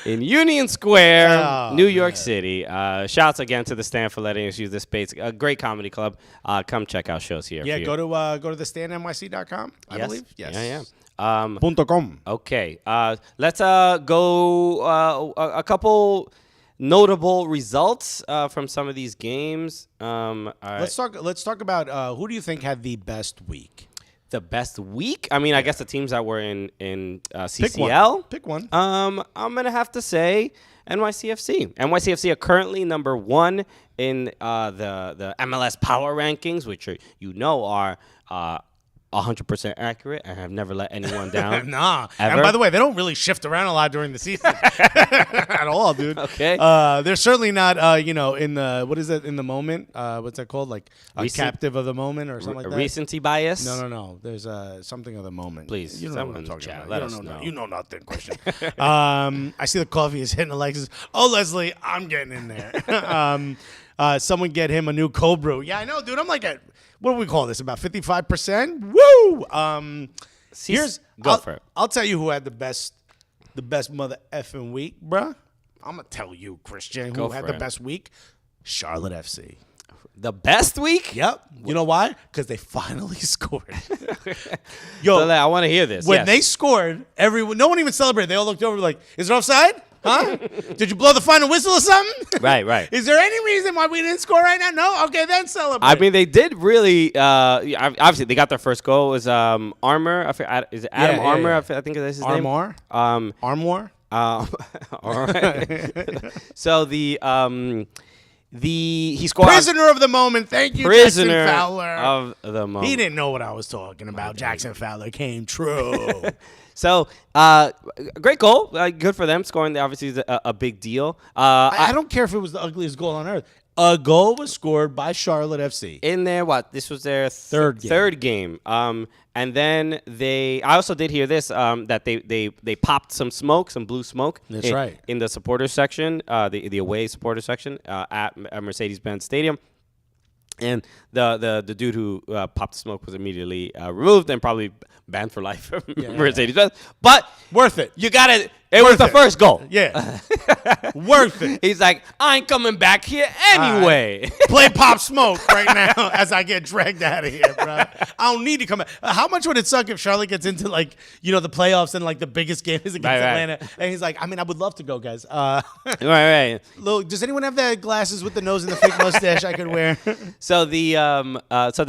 in Union Square, Oh, New York City. Shouts again to the Stand for letting us use this space. A great comedy club. Come check out shows here. Yeah, for you. go to thestandnyc.com, I believe. Yes. Yeah. .com. Okay. Let's go a couple notable results from some of these games. All right. Let's talk about who do you think had the best week? The best week? I mean, I guess the teams that were in CCL. Pick one. I'm gonna have to say NYCFC. NYCFC are currently number 1 in the MLS Power Rankings, which are 100% accurate. I have never let anyone down. Nah. Ever. And by the way, they don't really shift around a lot during the season at all, dude. Okay. They're certainly not, in the, what is it, in the moment? What's that called? Like a captive of the moment or something like that? Recency bias? No. There's something of the moment. Please. You know someone what I'm in the talking chat, about. let You us don't know. know. You know nothing, Christian. I see the coffee is hitting Alexis. Oh, Leslie, I'm getting in there. Someone get him a new cold brew. Yeah, I know, dude. I'm like what do we call this? About 55%? Woo! Go for it. I'll tell you who had the best mother effing week, bruh. I'm gonna tell you, Christian, who had the best week. Charlotte FC. The best week? Yep. You know why? Because they finally scored. Yo, so I want to hear this. When they scored, no one even celebrated. They all looked over like, is it offside? Huh? Did you blow the final whistle or something? Right. Is there any reason why we didn't score right now? No? Okay, then celebrate. I mean, they did really. Obviously, they got their first goal. It was Armour. Is it Adam Armour? Yeah. I think that's his name. Armour. All right. So he scored. Prisoner of the moment. Thank you, Prisoner Jackson Fowler. of the moment. He didn't know what I was talking about. Jackson Fowler came true. So, great goal. Good for them. Scoring, obviously, is a big deal. I don't care if it was the ugliest goal on earth. A goal was scored by Charlotte FC. In their, this was their third game. And then I also did hear this, that they popped some blue smoke. That's right. In the supporters section, the away supporters section at Mercedes-Benz Stadium. And the dude who popped the smoke was immediately removed and probably banned for life from Mercedes-Benz. But worth it. You got it. It was the first goal. Yeah. Worth it. He's like, I ain't coming back here anyway. Play Pop Smoke right now as I get dragged out of here, bro. I don't need to come back. How much would it suck if Charlotte gets into, the playoffs and, the biggest game is against Atlanta? And he's like, I would love to go, guys. Right. Look, does anyone have the glasses with the nose and the fake mustache I could wear? So they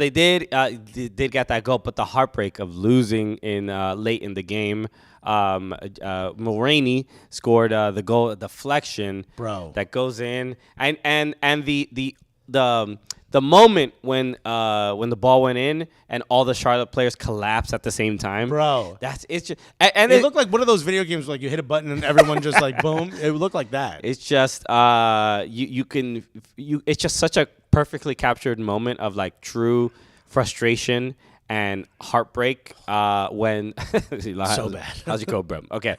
did get that goal, but the heartbreak of losing in late in the game. Mulroney scored the goal, deflection, bro, that goes in, and the moment when the ball went in and all the Charlotte players collapsed at the same time, bro. It's just and it looked like one of those video games where you hit a button and everyone just boom. It looked like that. It's just it's just such a perfectly captured moment of true frustration and heartbreak when so bad. How's your code, bro? Okay.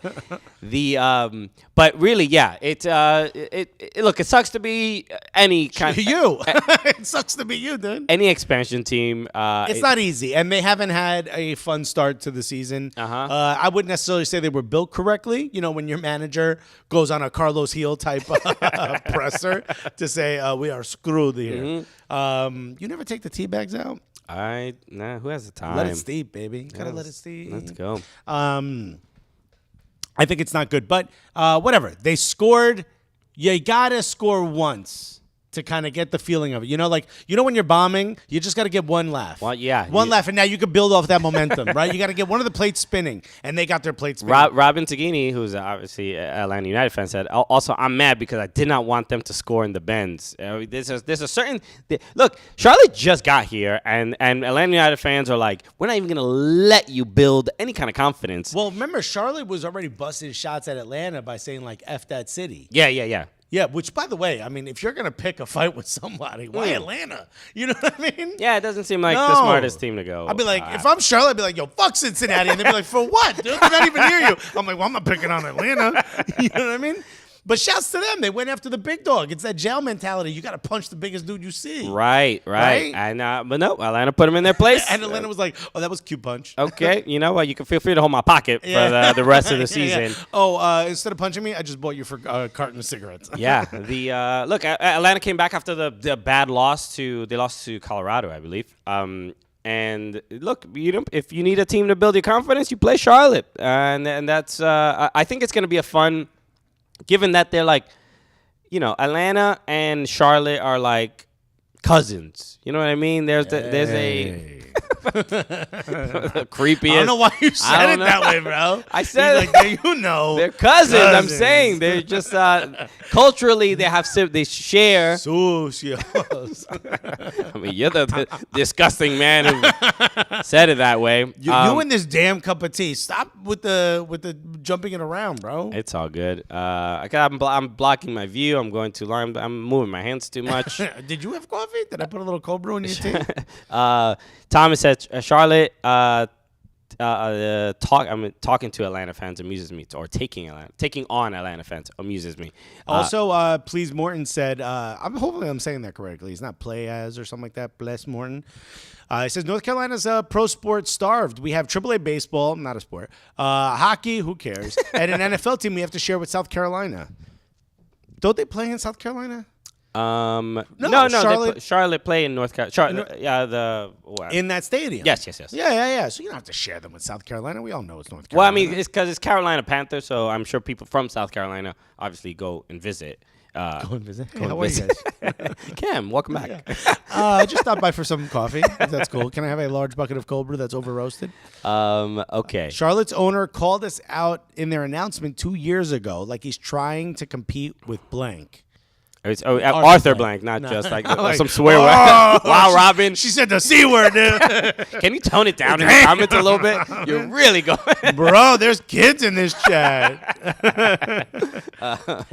But really, yeah, it sucks to be any kind of you. It sucks to be you, dude. Any expansion team. It's not easy, and they haven't had a fun start to the season. I wouldn't necessarily say they were built correctly. When your manager goes on a Carlos Heel type presser to say we are screwed here. Mm-hmm. You never take the tea bags out. Who has the time? Let it steep, baby. Gotta let it steep. Let's go. I think it's not good, but whatever. They scored. You gotta score once to kind of get the feeling of it. When you're bombing, you just gotta get one laugh. Well, yeah, one laugh, and now you can build off that momentum, right? You gotta get one of the plates spinning, and they got their plates spinning. Robin Tagini, who's obviously an Atlanta United fan, said, also, I'm mad because I did not want them to score in the bends. There's a certain look. Charlotte just got here, and Atlanta United fans are like, we're not even gonna let you build any kind of confidence. Well, remember, Charlotte was already busting shots at Atlanta by saying F that city. Yeah. Yeah, which, by the way, if you're going to pick a fight with somebody, why Atlanta? You know what I mean? Yeah, it doesn't seem like the smartest team to go. I'd be like, if I'm Charlotte, I'd be like, yo, fuck Cincinnati. And they'd be like, for what, dude? They're not even near you. I'm like, well, I'm not picking on Atlanta. You know what I mean? But shouts to them. They went after the big dog. It's that jail mentality. You got to punch the biggest dude you see. Right. Right? And but no, Atlanta put them in their place. And Atlanta was like, oh, that was a cute punch. Okay, you know what? You can feel free to hold my pocket for the rest of the season. Oh, instead of punching me, I just bought you for a carton of cigarettes. Yeah. The look, Atlanta came back after the bad loss to Colorado, I believe. And look, if you need a team to build your confidence, you play Charlotte, and that's I think it's going to be a fun. Given that they're like, Atlanta and Charlotte are like cousins. You know what I mean? There's a creepiest. I don't know why you said it that way, bro. I said he's like, they're cousins. I'm saying they're just culturally they share. Sucios. I mean, you're the disgusting man who said it that way. You and this damn cup of tea. Stop with the jumping it around, bro. It's all good. I'm blocking my view. I'm going too long. I'm moving my hands too much. Did you have coffee? Did I put a little cold brew in your tea? Thomas said, Charlotte, talking to Atlanta fans amuses me, or taking on Atlanta fans amuses me. Also, Please Morton said, hopefully I'm saying that correctly. He's not play as or something like that. Bless Morton. He says, North Carolina's pro sport starved. We have AAA baseball, not a sport. Hockey, who cares? And an NFL team we have to share with South Carolina. Don't they play in South Carolina? No. Charlotte, Charlotte play in North Carolina. in that stadium. Yes. Yeah. So you don't have to share them with South Carolina. We all know it's North Well, I Carolina. mean, it's because it's Carolina Panthers, so I'm sure people from South Carolina obviously go and visit. Go and visit. Go and How are you visit. guys? Cam, welcome back. I just stopped by for some coffee. That's cool. Can I have a large bucket of cold brew that's over roasted? Okay. Charlotte's owner called us out in their announcement 2 years ago, like he's trying to compete with blank. It's Arthur Blank, not just like some swear word. Oh, Wow, Robin. She said the C word, dude. Can you tone it down in the comments a little bit? You're really going. Bro, there's kids in this chat.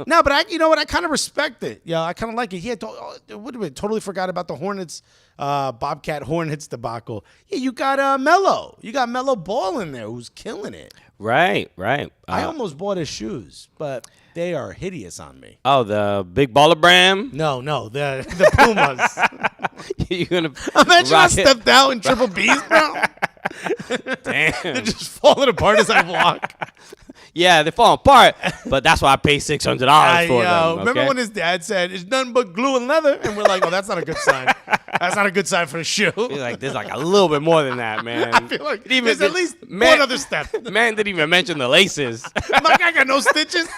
No, but you know what? I kind of respect it. Yeah, I kind of like it. Yeah, totally forgot about the Hornets, Bobcat Hornets debacle. Yeah, you got Mello. You got Mello Ball in there who's killing it. Right. I almost bought his shoes, but they are hideous on me. Oh, the big baller Bram? No, the Pumas. You're gonna Imagine I stepped out in triple B's, bro. Damn. They're just falling apart as I walk. Yeah, they fall apart, but that's why I pay $600 for them. Okay? Remember when his dad said, it's nothing but glue and leather? And we're like, oh, that's not a good sign. That's not a good sign for the shoe. He's like, there's like a little bit more than that, man. I feel like there's at least one other step. Man didn't even mention the laces. My guy got no stitches.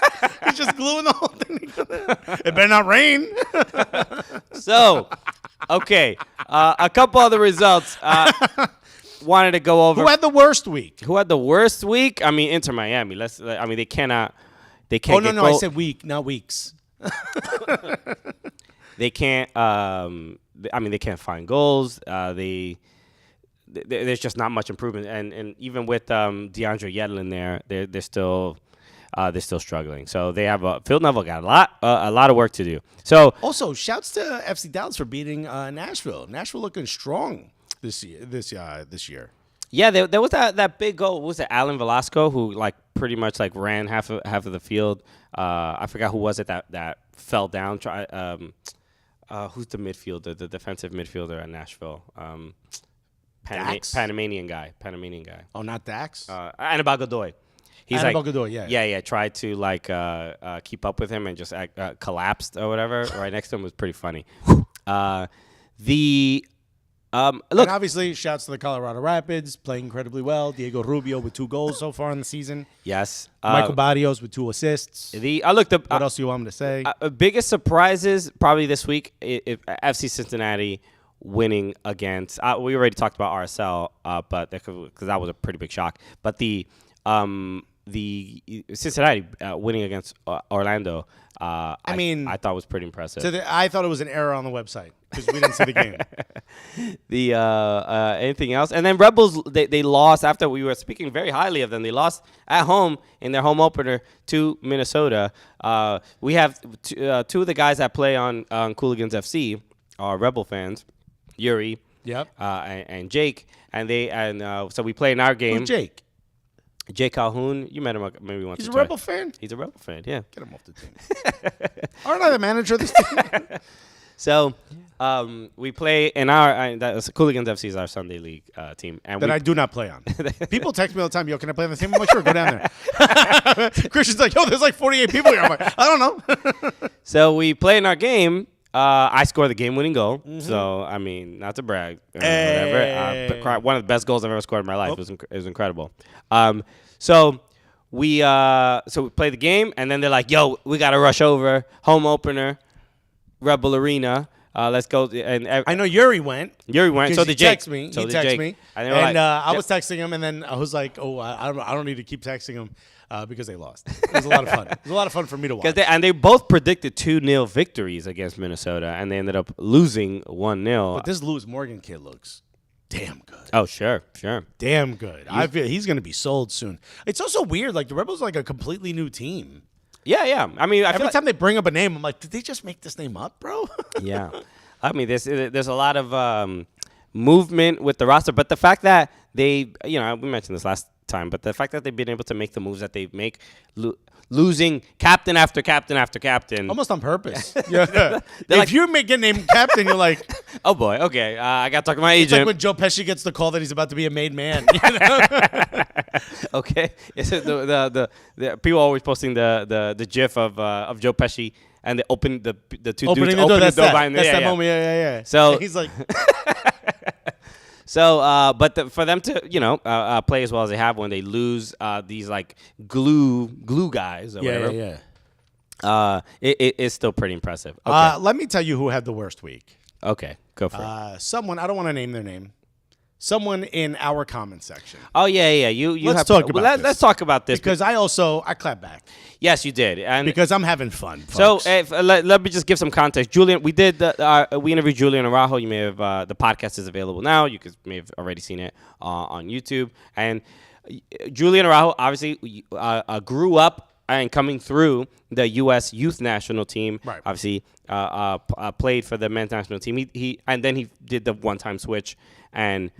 He's just gluing the whole thing together. It better not rain. So, okay, a couple other results. Wanted to go over. Who had the worst week? I mean, Inter Miami. They can't. Oh no, I said week, not weeks. They can't. They can't find goals. There's just not much improvement, and even with DeAndre Yedlin there, they're still struggling. So they have Phil Neville got a lot of work to do. So also, shouts to FC Dallas for beating Nashville. Nashville looking strong this year. Yeah, there was that big goal. Was it Alan Velasco who like pretty much like ran half of the field? I forgot who was it that fell down. Who's the midfielder, the defensive midfielder at Nashville? Panamanian guy. Oh, not Dax? Anibal Godoy. He's Anibal Godoy, yeah. Yeah. Tried to like keep up with him and just collapsed or whatever. Right next to him was pretty funny. Look, and obviously, shouts to the Colorado Rapids playing incredibly well. Diego Rubio with 2 goals so far in the season. Yes, Michael Barrios with 2 assists. What else do you want me to say? Biggest surprises probably this week: FC Cincinnati winning against. We already talked about RSL, but because that was a pretty big shock. But the Cincinnati winning against Orlando. I thought was pretty impressive. So I thought it was an error on the website because we didn't see the game. Anything else? And then Rebels, they lost after we were speaking very highly of them. They lost at home in their home opener to Minnesota. We have two of the guys that play on Cooligans FC are Rebel fans, Yuri, yep, and Jake, so we play in our game. Who's Jake? Jay Calhoun, you met him maybe once. He's or a twice. Rebel fan? He's a Rebel fan, yeah. Get him off the team. Aren't I the manager of this team? So we play in our Cooligans FC is our Sunday league team, and That I do not play on. People text me all the time, yo, can I play on the team? I'm like, sure, go down there. Christian's like, yo, there's like 48 people here. I'm like, I don't know. So we play in our game. I scored the game-winning goal. So, I mean, not to brag, whatever. But one of the best goals I've ever scored in my life. It was incredible. So we play the game, and then they're like, yo, we got to rush over. Home opener, Rebel Arena. Let's go. And I know Yuri went. So did Jake. He So did texted Jake. me. And, I was texting him, and then I was like, oh, I don't need to keep texting him because they lost. It was a lot of fun. It was a lot of fun for me to watch. They both predicted 2-0 victories against Minnesota, and they ended up losing 1-0. But this Lewis Morgan kid looks damn good. Oh, sure. Damn good. I feel he's going to be sold soon. It's also weird. Like, the Rebels are like a completely new team. Yeah. I mean, Every time they bring up a name, I'm like, did they just make this name up, bro? Yeah. I mean, there's a lot of movement with the roster, but the fact that we mentioned this last time, but the fact that they've been able to make the moves that they make, losing captain after captain after captain. Almost on purpose. Yeah. If you get named captain, you're like, oh boy, okay, I got to talk to my it's agent. like when Joe Pesci gets the call that he's about to be a made man. You know? Okay, the people are always posting the GIF of Joe Pesci and they open the two Opening dudes the door. open That's the door that. behind That's them. that moment. Yeah. So and he's like, so, but for them to play as well as they have when they lose these like glue guys or whatever. It's still pretty impressive. Okay. Let me tell you who had the worst week. Okay, go for it. Someone, I don't want to name their name. Someone in our comment section. Oh yeah. Let's talk about this. Let's talk about this because I clap back. Yes, you did, and because I'm having fun. So folks. let me just give some context. Julian, we interviewed Julian Araujo. You may have the podcast is available now. You may have already seen it on YouTube. And Julian Araujo obviously grew up and coming through the U.S. youth national team. Right. Obviously, played for the men's national team. He did the one-time switch. And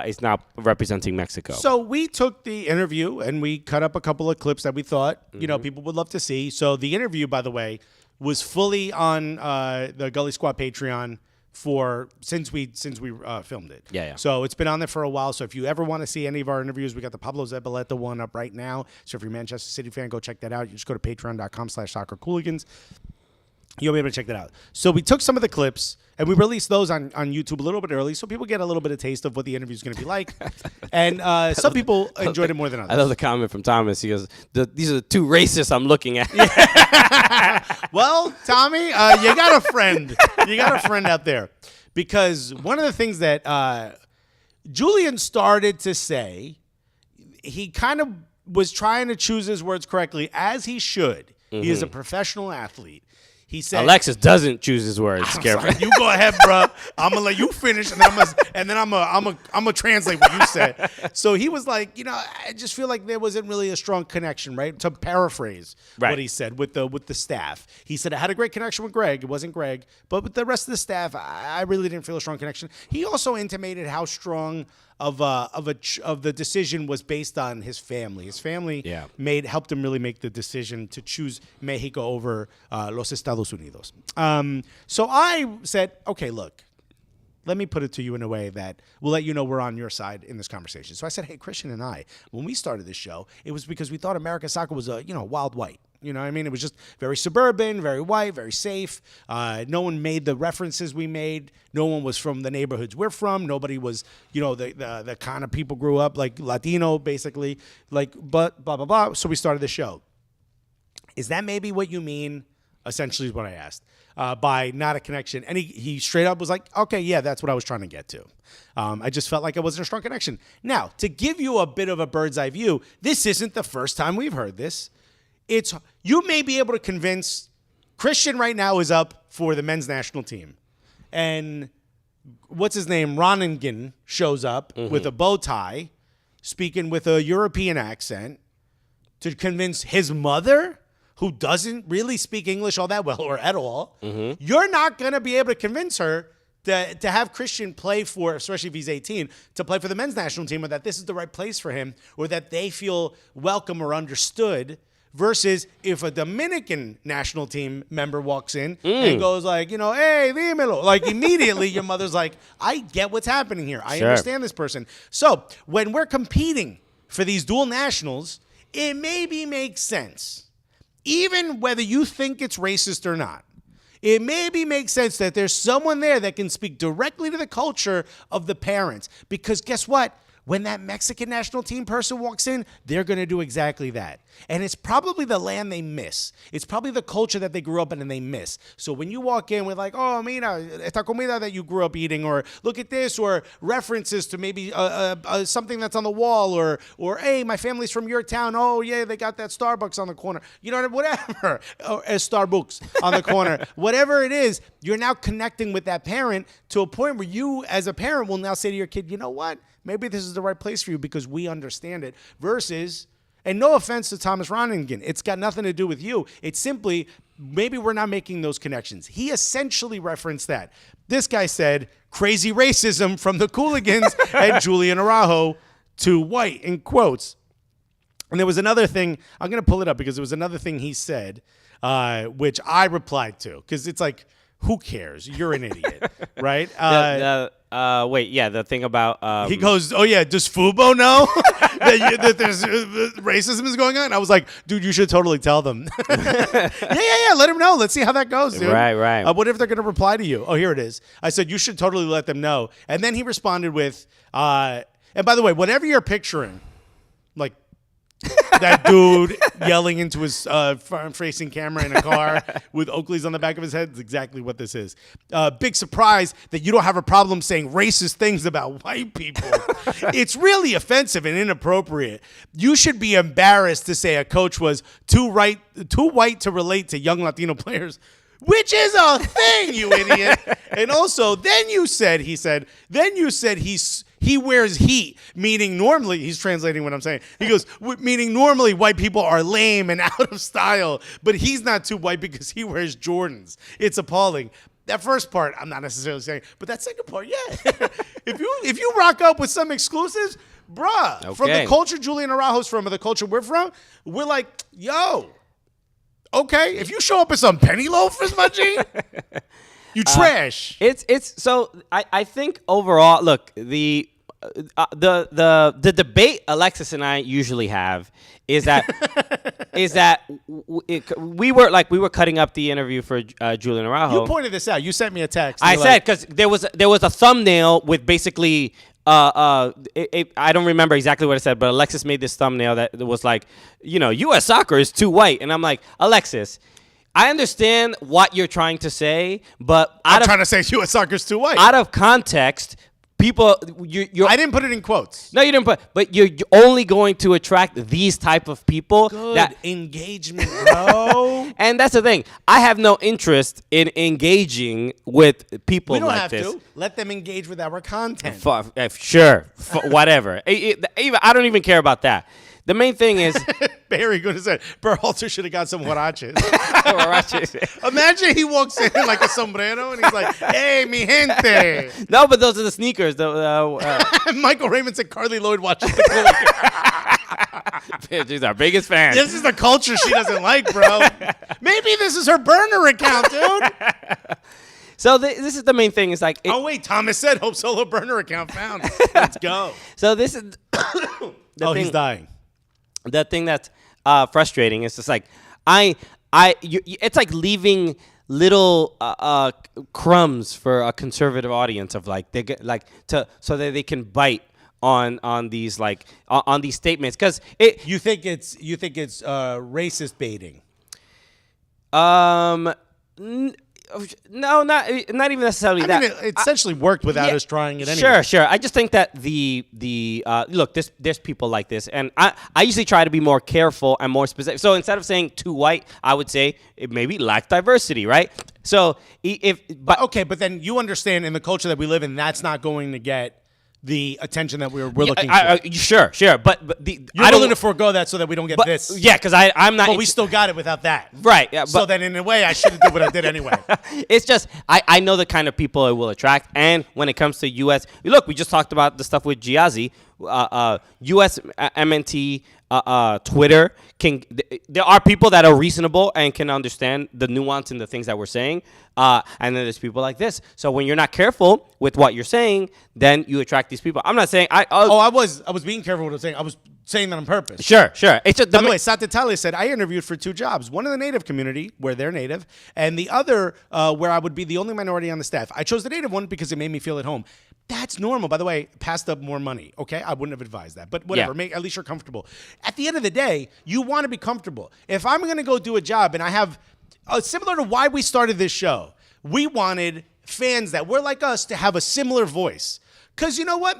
is now representing Mexico. So we took the interview and we cut up a couple of clips that we thought people would love to see. So the interview, by the way, was fully on the Gully Squad Patreon since we filmed it. Yeah. So it's been on there for a while. So if you ever want to see any of our interviews, we got the Pablo Zabaleta one up right now. So if you're a Manchester City fan, go check that out. You just go to patreon.com/soccercooligans. You'll be able to check that out. So we took some of the clips and we released those on YouTube a little bit early so people get a little bit of taste of what the interview is going to be like. And some people enjoyed it more than others. I love the comment from Thomas. He goes, these are the two racists I'm looking at. Well, Tommy, you got a friend. You got a friend out there. Because one of the things that Julian started to say, he kind of was trying to choose his words correctly, as he should. He is a professional athlete. He said, Alexis doesn't choose his words. Careful. You go ahead, bro. I'm gonna let you finish, and then I'm gonna translate what you said. So he was like, I just feel like there wasn't really a strong connection, right? To paraphrase what he said with the staff, he said I had a great connection with Greg. It wasn't Greg, but with the rest of the staff, I really didn't feel a strong connection. He also intimated how strong of the decision was based on his family. His family helped him really make the decision to choose Mexico over los Estados Unidos. So I said, okay, look, let me put it to you in a way that will let you know we're on your side in this conversation. So I said, hey, Christian and I, when we started this show, it was because we thought American soccer was a wild white. You know what I mean? It was just very suburban, very white, very safe. No one made the references we made. No one was from the neighborhoods we're from. Nobody was, the kind of people grew up like Latino, basically. But blah, blah, blah. So we started the show. Is that maybe what you mean? Essentially is what I asked. By not a connection. And he straight up was like, okay, yeah, that's what I was trying to get to. I just felt like it wasn't a strong connection. Now, to give you a bit of a bird's eye view, this isn't the first time we've heard this. You may be able to convince Christian right now is up for the men's national team. And what's his name? Roningen shows up with a bow tie, speaking with a European accent to convince his mother, who doesn't really speak English all that well or at all. You're not going to be able to convince her to have Chritian play for, especially if he's 18, to play for the men's national team, or that this is the right place for him, or that they feel welcome or understood, versus if a Dominican national team member walks in and goes like, hey, dímelo. Like immediately your mother's like, I get what's happening here. I understand this person. So when we're competing for these dual nationals, it maybe makes sense. Even whether you think it's racist or not, it maybe makes sense that there's someone there that can speak directly to the culture of the parents. Because guess what? When that Mexican national team person walks in, they're going to do exactly that. And it's probably the land they miss. It's probably the culture that they grew up in and they miss. So when you walk in with like, oh, mira, esta comida that you grew up eating, or look at this, or references to maybe something that's on the wall, or hey, my family's from your town. Oh, yeah, they got that Starbucks on the corner. Whatever. Or Starbucks on the corner. Whatever it is, you're now connecting with that parent to a point where you, as a parent, will now say to your kid, you know what? Maybe this is the right place for you because we understand it. Versus, and no offense to Thomas Ronningen, it's got nothing to do with you. It's simply, maybe we're not making those connections. He essentially referenced that. This guy said, crazy racism from the Cooligans and Julian Araujo to white, in quotes. And there was another thing, I'm going to pull it up because there was another thing he said, which I replied to. Because it's like, who cares? You're an idiot, right? The thing about he goes, oh yeah, does Fubo know that there's racism is going on? I was like, dude, you should totally tell them. yeah, let him know. Let's see how that goes, dude. Right. What if they're gonna reply to you? Oh, here it is. I said you should totally let them know, and then he responded with, and by the way, whatever you're picturing, like that dude yelling into his front-facing camera in a car with Oakley's on the back of his head is exactly what this is. Big surprise that you don't have a problem saying racist things about white people. It's really offensive and inappropriate. You should be embarrassed to say a coach was too white to relate to young Latino players. Which is a thing, you idiot. And also, then you said he wears heat, meaning normally, he's translating what I'm saying. He goes, meaning normally white people are lame and out of style, but he's not too white because he wears Jordans. It's appalling. That first part, I'm not necessarily saying, but that second part, yeah. If you rock up with some exclusives, bruh, okay. From the culture Julian Araujo's from, or the culture we're from, we're like, yo. Okay, if you show up with some penny loafers, my G, you trash. It's so I think overall, look, the debate Alexis and I usually have is that we were cutting up the interview for Julian Araujo. You pointed this out. You sent me a text. I said because there was a thumbnail with basically. I don't remember exactly what it said, but Alexis made this thumbnail that was like, U.S. soccer is too white. And I'm like, Alexis, I understand what you're trying to say, but I'm trying to say U.S. soccer is too white. Out of context, people, I didn't put it in quotes. No, you didn't but you're only going to attract these type of people. Good engagement, bro. And that's the thing. I have no interest in engaging with people like this. We don't have to. Let them engage with our content. Sure. Whatever. I don't even care about that. The main thing is... Barry going to say, Berhalter should have got some huaraches. Imagine he walks in like a sombrero and he's like, hey, mi gente. No, but those are the sneakers. Michael Raymond said Carly Lloyd watches the Cooligans. She's our biggest fan. This is the culture she doesn't like, bro. Maybe this is her burner account, dude. So this is the main thing. It's like... oh, wait. Thomas said Hope Solo burner account found. Let's go. So this is... he's dying. The thing that's frustrating is just like it's like leaving little crumbs for a conservative audience of like they get like so that they can bite on these like on these statements because you think it's racist baiting. No, not even necessarily that. It essentially worked without us trying it anyway. Sure. I just think that the look, there's people like this, and I usually try to be more careful and more specific. So instead of saying too white, I would say it maybe lack diversity, right? So but then you understand in the culture that we live in, that's not going to get the attention that we're looking for. Sure. But you're willing to forego that so that we don't get this. Yeah, because I'm not. But we still got it without that. Right. Yeah. So then, in a way, I should have did what I did anyway. It's just I know the kind of people it will attract, and when it comes to U.S. Look, we just talked about the stuff with Giasi, USMNT. Twitter there are people that are reasonable and can understand the nuance in the things that we're saying, and then there's people like this. So when you're not careful with what you're saying, then you attract these people. I'm not saying I was being careful with what I was saying. I was saying that on purpose. Sure. It's just by the way, Satatalia said I interviewed for 2 jobs, one in the Native community where they're Native, and the other where I would be the only minority on the staff. I chose the Native one because it made me feel at home. That's normal. By the way, passed up more money. Okay, I wouldn't have advised that, but whatever. Yeah. At least you're comfortable. At the end of the day, you want to be comfortable. If I'm going to go do a job and I have similar to why we started this show, we wanted fans that were like us to have a similar voice. Because you know what?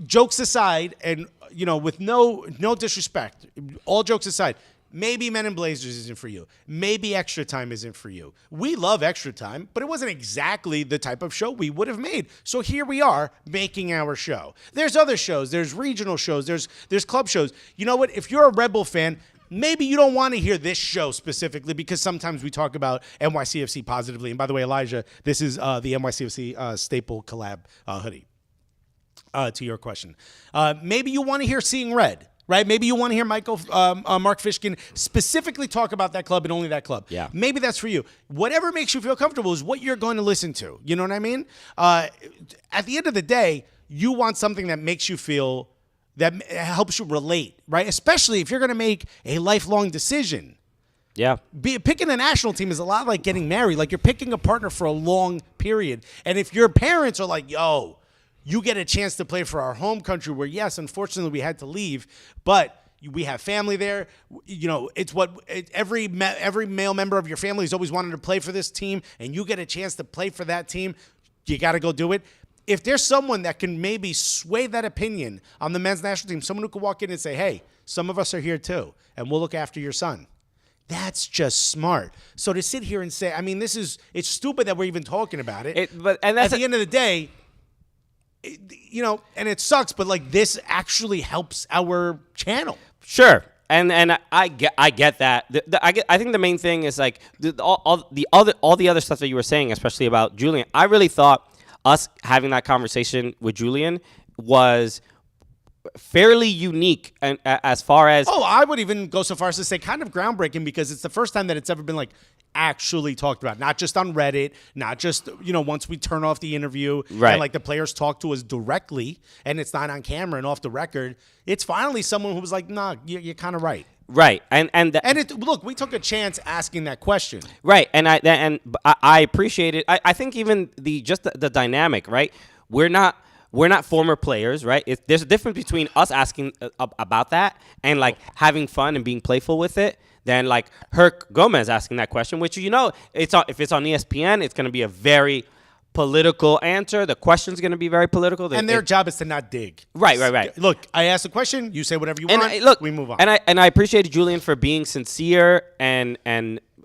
Jokes aside, and with no disrespect, all jokes aside. Maybe Men in Blazers isn't for you. Maybe Extra Time isn't for you. We love Extra Time, but it wasn't exactly the type of show we would have made. So here we are making our show. There's other shows. There's regional shows. There's club shows. You know what? If you're a Rebel fan, maybe you don't want to hear this show specifically because sometimes we talk about NYCFC positively. And by the way, Elijah, this is the NYCFC staple collab hoodie. To your question. Maybe you want to hear Seeing Red. Right? Maybe you want to hear Mark Fishkin specifically talk about that club and only that club. Yeah. Maybe that's for you. Whatever makes you feel comfortable is what you're going to listen to. You know what I mean? At the end of the day, you want something that makes you feel, that helps you relate, right? Especially if you're going to make a lifelong decision. Yeah. Picking a national team is a lot like getting married. Like you're picking a partner for a long period. And if your parents are like, yo, you get a chance to play for our home country where, yes, unfortunately we had to leave, but we have family there. It's what every male member of your family has always wanted to play for this team, and you get a chance to play for that team. You got to go do it. If there's someone that can maybe sway that opinion on the men's national team, someone who can walk in and say, hey, some of us are here too, and we'll look after your son. That's just smart. So to sit here and say, I mean, it's stupid that we're even talking about it. And at the end of the day, and it sucks, but like this actually helps our channel. Sure, and I get that. I think the main thing is like all the other stuff that you were saying, especially about Julian. I really thought us having that conversation with Julian was fairly unique, and as far as I would even go so far as to say kind of groundbreaking because it's the first time that it's ever been like actually talked about, not just on Reddit, not just once we turn off the interview and like the players talk to us directly and it's not on camera and off the record. It's finally someone who was like, nah, you're kind of right. Right, look, we took a chance asking that question. Right, and I appreciate it. I think even the dynamic, right? We're not former players, right? There's a difference between us asking about that and like having fun and being playful with it than like Herc Gomez asking that question, which if it's on ESPN, it's going to be a very political answer. The question's going to be very political. And their job is to not dig. Right. Look, I asked a question, you say whatever you want, we move on. And I appreciate Julian for being sincere and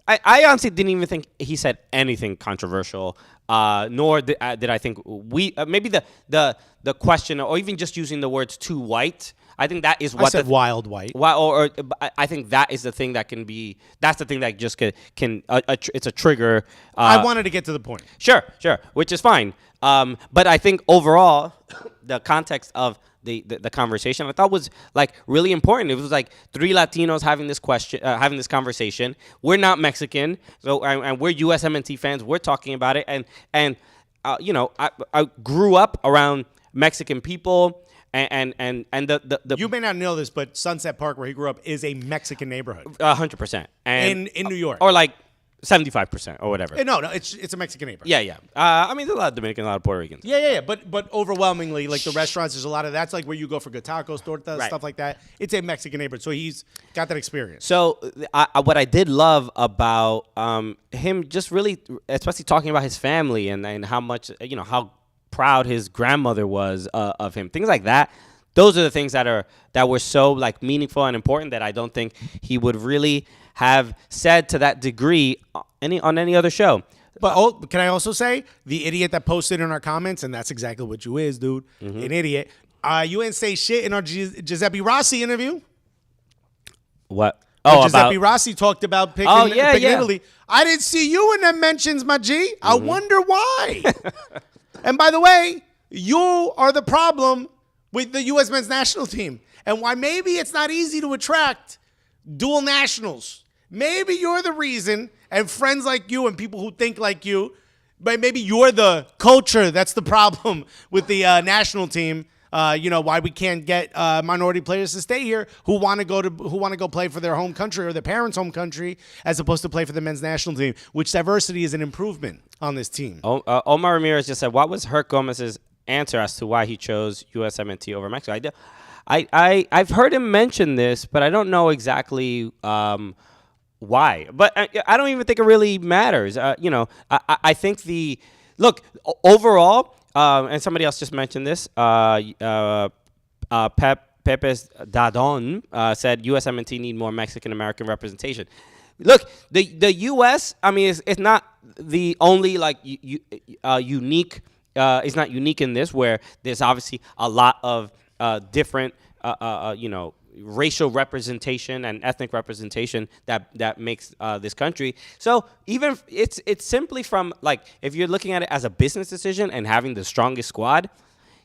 I honestly didn't even think he said anything controversial. Nor did I think maybe the question or even just using the words too white. I think that is what I said wild white. Or I think that is the thing that can be. That's the thing that just can it's a trigger. I wanted to get to the point. Sure, which is fine. But I think overall, the context of the conversation I thought was like really important. It was like 3 Latinos having this conversation. We're not Mexican, so and we're USMNT fans. We're talking about it, and I grew up around Mexican people. And the you may not know this, but Sunset Park, where he grew up, is a Mexican neighborhood. 100%. And in New York, or like 75% or whatever. No, it's a Mexican neighborhood. Yeah. I mean, there's a lot of Dominican, a lot of Puerto Ricans. Yeah. But overwhelmingly, like the restaurants, there's a lot of that's like where you go for good tacos, tortas, stuff like that. It's a Mexican neighborhood, so he's got that experience. So what I did love about him, just really, especially talking about his family and how much how proud his grandmother was of him, things like that. Those are the things that were so like meaningful and important that I don't think he would really have said to that degree on any other show. But can I also say the idiot that posted in our comments, and that's exactly what you is, dude, an idiot. You didn't say shit in our Giuseppe Rossi interview. What? Oh, Giuseppe Rossi talked about picking yeah. Italy. I didn't see you in them mentions, my G. I wonder why. And by the way, you are the problem with the U.S. men's national team, and why maybe it's not easy to attract dual nationals. Maybe you're the reason, and friends like you and people who think like you, but maybe you're the culture that's the problem with the national team. Why we can't get minority players to stay here who want to go play for their home country or their parents' home country as opposed to play for the men's national team, which diversity is an improvement on this team. Omar Ramirez just said, what was Herc Gomez's answer as to why he chose USMNT over Mexico? I've heard him mention this, but I don't know exactly why. But I don't even think it really matters. I think overall, and somebody else just mentioned this, Pepe Dadon said USMNT need more Mexican-American representation. Look, the U.S., I mean, it's not the only, unique, it's not unique in this, where there's obviously a lot of different, racial representation and ethnic representation that makes this country. So even it's simply from, if you're looking at it as a business decision and having the strongest squad,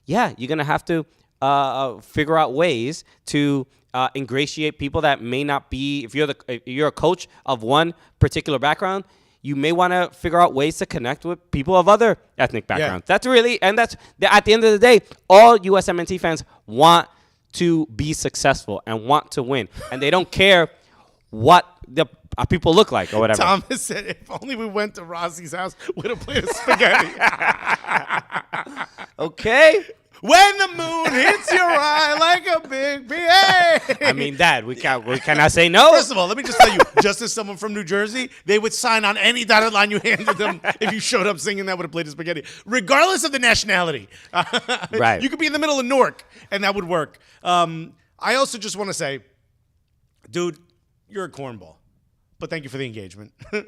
yeah, you're gonna have to figure out ways to ingratiate people that may not be. If you're a coach of one particular background, you may want to figure out ways to connect with people of other ethnic backgrounds. Yeah. That's at the end of the day, all USMNT fans want to be successful and want to win, and they don't care what the people look like or whatever. Thomas said, if only we went to Rossi's house, we'd have played a spaghetti. Okay. When the moon hits your eye like a big BA. I mean, Dad, we cannot say no. First of all, let me just tell you, just as someone from New Jersey, they would sign on any dotted line you handed them if you showed up singing that would have played a spaghetti, regardless of the nationality. Right. You could be in the middle of Newark, and that would work. I also just want to say, dude, you're a cornball. But thank you for the engagement. Okay.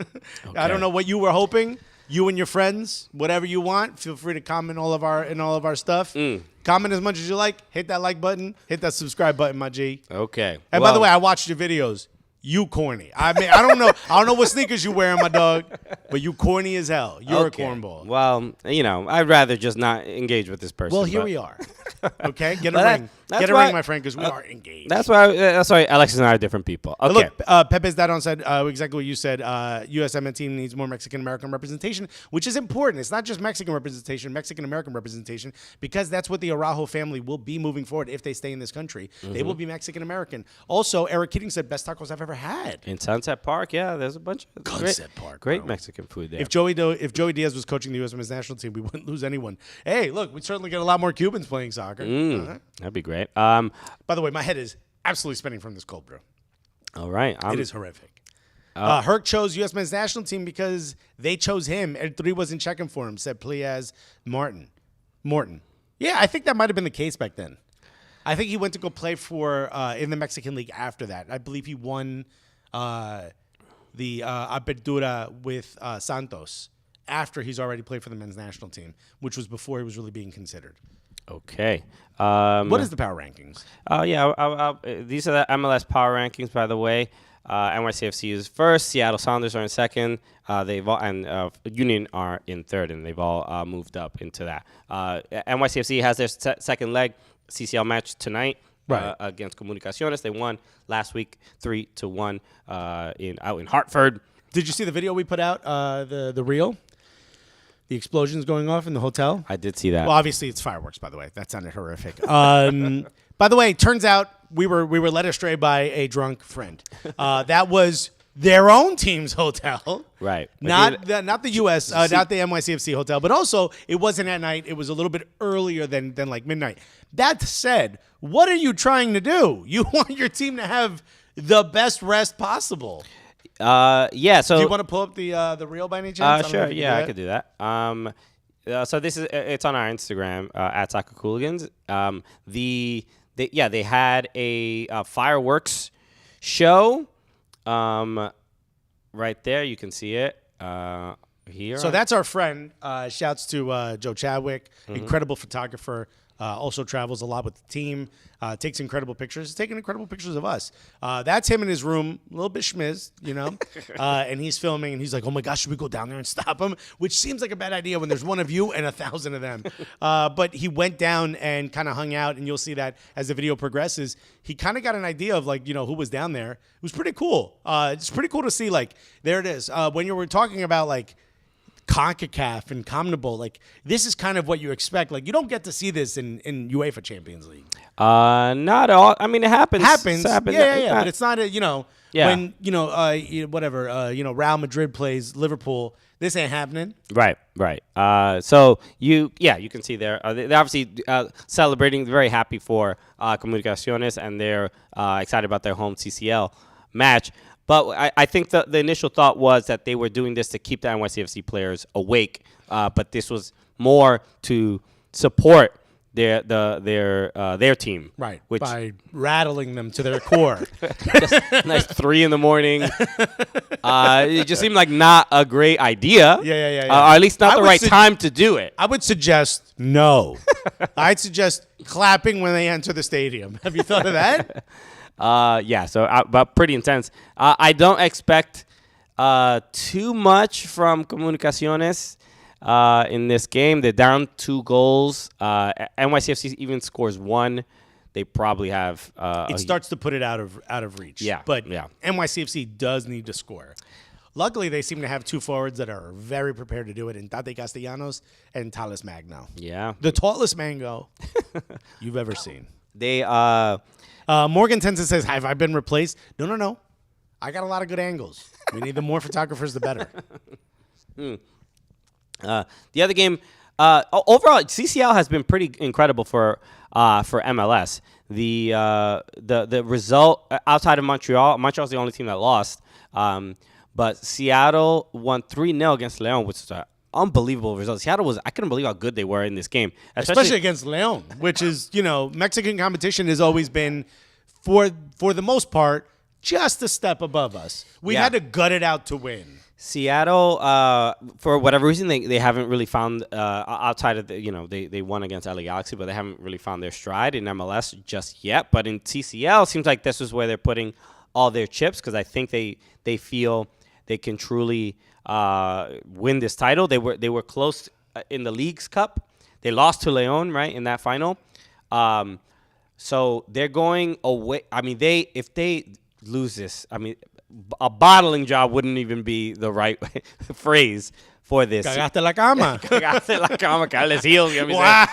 I don't know what you were hoping. You and your friends, whatever you want, feel free to comment in all of our stuff. Comment as much as you like. Hit that like button. Hit that subscribe button, my G. Okay. And by the way, I watched your videos. You corny. I mean, I don't know what sneakers you wearing, my dog, but you corny as hell. You're a cornball. Well, I'd rather just not engage with this person. Well, here we are. Okay, get a ring. Get a ring, my friend, because we are engaged. That's why Alexis and I are different people. Okay. Look, Pepe's Dadon said exactly what you said. USMNT needs more Mexican-American representation, which is important. It's not just Mexican representation, Mexican-American representation, because that's what the Araujo family will be moving forward if they stay in this country. They will be Mexican-American. Also, Eric Keating said, best tacos I've ever had. In Sunset Park, yeah, there's a bunch of great Mexican food there. If Joey Diaz was coaching the U.S. men's national team, we wouldn't lose anyone. Hey, look, we'd certainly get a lot more Cubans playing soccer. That'd be great. By the way, my head is absolutely spinning from this cold brew. All right. It is horrific. Herc chose U.S. men's national team because they chose him. El Tri wasn't checking for him, said Pliaz Morton. Yeah, I think that might have been the case back then. I think he went to go play for in the Mexican League after that. I believe he won the Apertura with Santos after he's already played for the men's national team, which was before he was really being considered. Okay. What is the power rankings? These are the MLS power rankings, by the way. NYCFC is first. Seattle Sounders are in second. Union are in third, and they've all moved up into that. NYCFC has their second leg CCL match tonight against Comunicaciones. They won last week 3-1 out in Hartford. Did you see the video we put out? The reel. The explosions going off in the hotel. I did see that. Well, obviously it's fireworks, by the way. That sounded horrific. By the way, it turns out we were led astray by a drunk friend. That was their own team's hotel. Right. Not the U.S., not the NYCFC hotel, but also it wasn't at night. It was a little bit earlier than like midnight. That said, what are you trying to do? You want your team to have the best rest possible. Yeah. So do you want to pull up the reel by any chance? Sure. Yeah, I could do that. So it's on our Instagram at Soccer Cooligans. They had a fireworks show. Right there, you can see it. here. So that's our friend. Shouts to Joe Chadwick, incredible photographer. Also travels a lot with the team. Takes incredible pictures. He's taking incredible pictures of us. That's him in his room, a little bit schmizzed, and he's filming, and he's like, oh, my gosh, should we go down there and stop him? Which seems like a bad idea when there's one of you and 1,000 of them. But he went down and kind of hung out, and you'll see that as the video progresses. He kind of got an idea of, who was down there. It was pretty cool. It's pretty cool to see, there it is. When you were talking about, Concacaf and CONMEBOL, this is kind of what you expect. You don't get to see this in UEFA Champions League. Not all. I mean, it happens. Yeah. But it's not Yeah. when Real Madrid plays Liverpool. This ain't happening. Right. So you can see there. They're obviously celebrating. They're very happy for Comunicaciones, and they're excited about their home CCL match. But I think the initial thought was that they were doing this to keep the NYCFC players awake. But this was more to support their team. Right. Which, by rattling them to their core. just nice 3 a.m. It just seemed like not a great idea. Yeah. Or at least not the right time to do it. I would suggest no. I'd suggest clapping when they enter the stadium. Have you thought of that? But pretty intense. I don't expect too much from Comunicaciones in this game. They're down 2 goals. NYCFC even scores 1. They probably have. It starts to put it out of reach. Yeah, but yeah. NYCFC does need to score. Luckily, they seem to have 2 forwards that are very prepared to do it in Tate Castellanos and Thales Magno. Yeah, the tallest mango you've ever seen. They Morgan Tenson says, have I been replaced? No. I got a lot of good angles. We need the more photographers, the better. The other game, overall, CCL has been pretty incredible for MLS. The result outside of Montreal's the only team that lost. But Seattle won 3-0 against Leon, which is an unbelievable result. I couldn't believe how good they were in this game. Especially against Leon, which is, Mexican competition has always been, for the most part, just a step above us. We had to gut it out to win. Seattle, for whatever reason, they haven't really found, outside of they won against LA Galaxy, but they haven't really found their stride in MLS just yet. But in TCL, it seems like this is where they're putting all their chips, because I think they feel they can truly win this title. They were close in the League's Cup. They lost to Leon, right, in that final. So they're going away. I mean, if they lose this, I mean, a bottling job wouldn't even be the right phrase for this. Cagaste la cama. Cagaste la cama. Carles Heels. Wow.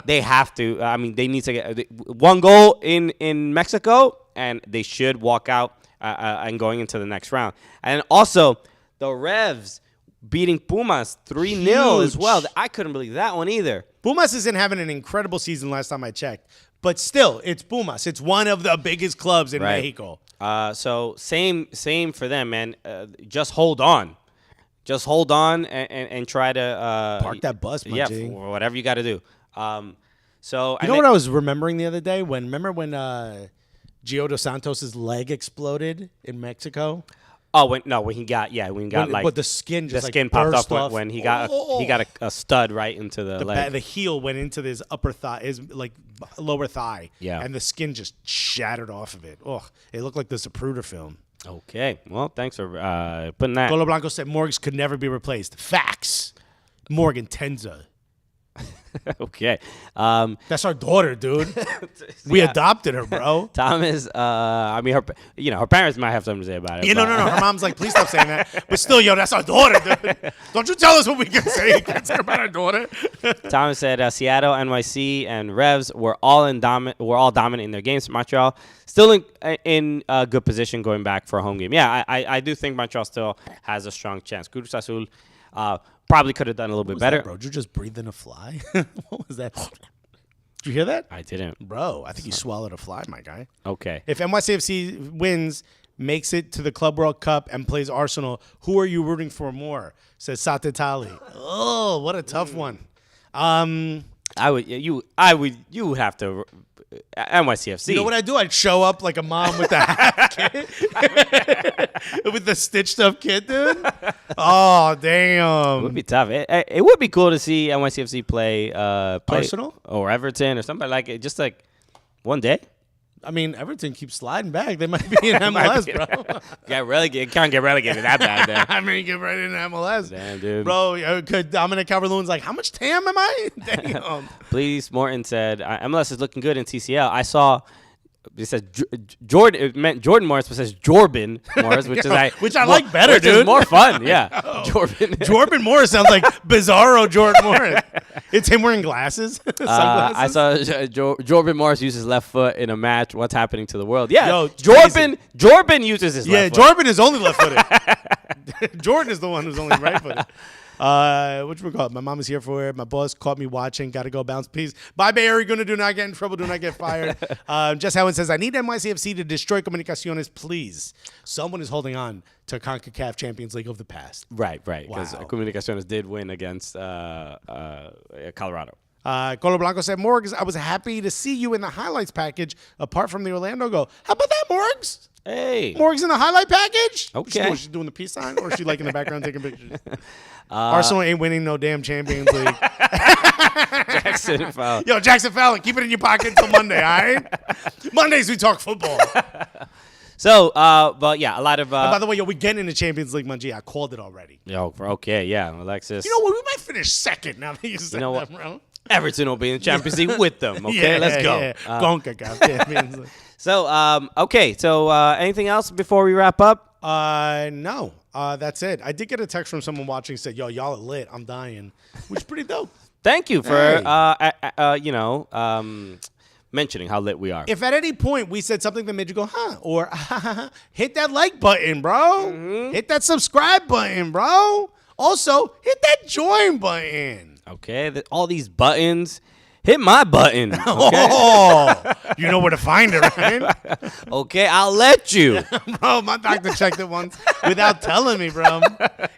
They have to. I mean, they need to get 1 goal in Mexico, and they should walk out and going into the next round. And also, the Revs beating Pumas 3-0 as well. I couldn't believe that one either. Pumas isn't having an incredible season last time I checked. But still, it's Pumas. It's one of the biggest clubs in Mexico. So same for them, man. Just hold on. Just hold on and try to park that bus, my G. Whatever you got to do. So you know what I was remembering the other day? Remember when Gio Dos Santos' leg exploded in Mexico? Oh, when he got but the skin just skin popped burst up off. when he got a stud right into the leg. The heel went into his upper thigh, his lower thigh. Yeah, and the skin just shattered off of it. Oh, it looked like the Zapruder film. Okay, well, thanks for putting that. Golo Blanco said Morgs could never be replaced. Facts. Morgan Tenza. Okay. That's our daughter, dude. We adopted her, bro. Thomas, I mean, her parents might have something to say about it. Yeah, no. Her mom's like, please stop saying that. But still, that's our daughter, dude. Don't you tell us what we can say about our daughter. Thomas said Seattle, NYC, and Revs were all dominant in their games. Montreal still in a good position going back for a home game. Yeah, I do think Montreal still has a strong chance. Cruz Azul probably could have done a little bit better. That, bro? Did you just breathe in a fly? What was that? Did you hear that? I didn't. Bro, I think you swallowed a fly, my guy. Okay. If NYCFC wins, makes it to the Club World Cup, and plays Arsenal, who are you rooting for more? Says Satitali. Oh, what a tough one. I would you would have to NYCFC. You know what I do? I'd show up like a mom with the half kid, with the stitched up kid, dude. Oh damn! It would be tough. It would be cool to see NYCFC play Arsenal or Everton or somebody like it. Just like one day. I mean, Everton keeps sliding back. They might be in MLS, bro. Get relegated. Can't get relegated that bad there. I mean, get right into MLS. Damn, dude. Bro, Dominic Calvert-Lewin's like, how much TAM am I? Damn. Please, Morton said, MLS is looking good in TCL. I saw, it says Jordan, it meant Jordan Morris, but it says Jordan Morris, which I like better, which dude. is more fun, yeah. Jordan Morris sounds like Bizarro Jordan Morris. It's him wearing glasses, sunglasses. I saw Jordan Morris use his left foot in a match. What's happening to the world? Yeah, Yo, Jordan uses his left foot. Yeah, Jordan is only left-footed. Jordan is the one who's only right-footed. Whatchamacallit? My mom is here for it. My boss caught me watching. Got to go bounce. Peace. Bye, Bay Area. Gonna do not get in trouble. Do not get fired. Jess Howard says, I need NYCFC to destroy Comunicaciones, please. Someone is holding on to Concacaf Champions League of the past. Right. Because Wow. Comunicaciones did win against Colorado. Colo Blanco said, Morgs, I was happy to see you in the highlights package apart from the Orlando goal. How about that, Morgs? Hey. Morgs in the highlight package? Okay. She's doing the peace sign, or is she like in the background taking pictures? Arsenal ain't winning no damn Champions League. Jackson foul. Yo, Jackson Fallon, keep it in your pocket until Monday, all right? Mondays we talk football. So, but yeah, a lot of. And by the way, yo, we getting in the Champions League, Mungie. I called it already. Okay, yeah, Alexis. You know what? We might finish second now that you said know that, what? bro. Everton will be in the Champions League with them. Okay, let's go. Yeah. Concacaf Champions League. So, okay. So, anything else before we wrap up? No. That's it. I did get a text from someone watching said, yo, y'all are lit. I'm dying. Which is pretty dope. Thank you for, Hey. mentioning how lit we are. If at any point we said something that made you go, huh, or hit that like button, bro. Mm-hmm. Hit that subscribe button, bro. Also, hit that join button. Okay, all these buttons. Hit my button. Okay, Oh, you know where to find it, right? okay, I'll let you. Bro, my doctor checked it once without telling me, bro.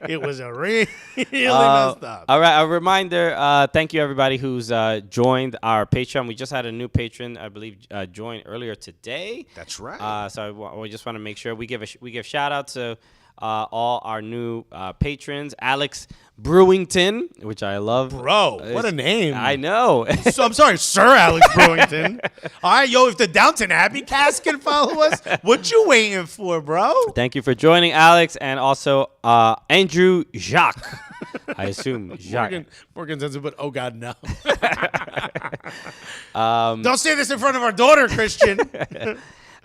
It was a really messed up. All right, a reminder. Thank you, everybody who's joined our Patreon. We just had a new patron, I believe, join earlier today. That's right. So we just want to make sure we give shout out to all our new patrons. Alex Brewington, which I love. Bro, what a name. I know. So I'm sorry, Sir Alex Brewington. All right, yo, if the Downton Abbey cast can follow us, what you waiting for, bro? Thank you for joining, Alex, and also Andrew Jacques. I assume Jacques. Morgan says it, but oh God, no. Don't say this in front of our daughter, Christian.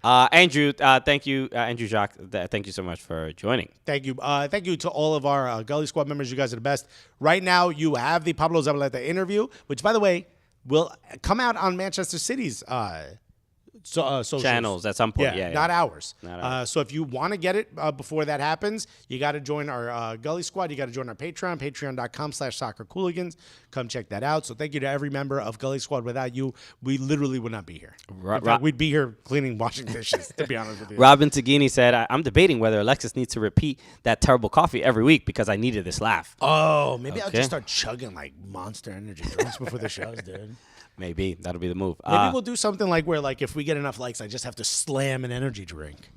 Andrew, thank you, Andrew Jacques. Thank you so much for joining. Thank you. Thank you to all of our Gully Squad members. You guys are the best. Right now, you have the Pablo Zabaleta interview, which, by the way, will come out on Manchester City's socials. Channels at some point. Yeah, not ours. Not ours. So if you want to get it before that happens, you got to join our Gully Squad. You got to join our Patreon, patreon.com/soccercooligans. Come check that out. So thank you to every member of Gully Squad. Without you, we literally would not be here. In fact, we'd be here cleaning, washing dishes, to be honest with you. Robin Tagini said, I'm debating whether Alexis needs to repeat that terrible coffee every week because I needed this laugh. Oh, maybe I'll Okay. just start chugging like Monster Energy drinks before the shows, dude. Maybe that'll be the move. Maybe we'll do something like where, like, if we get enough likes, I just have to slam an energy drink.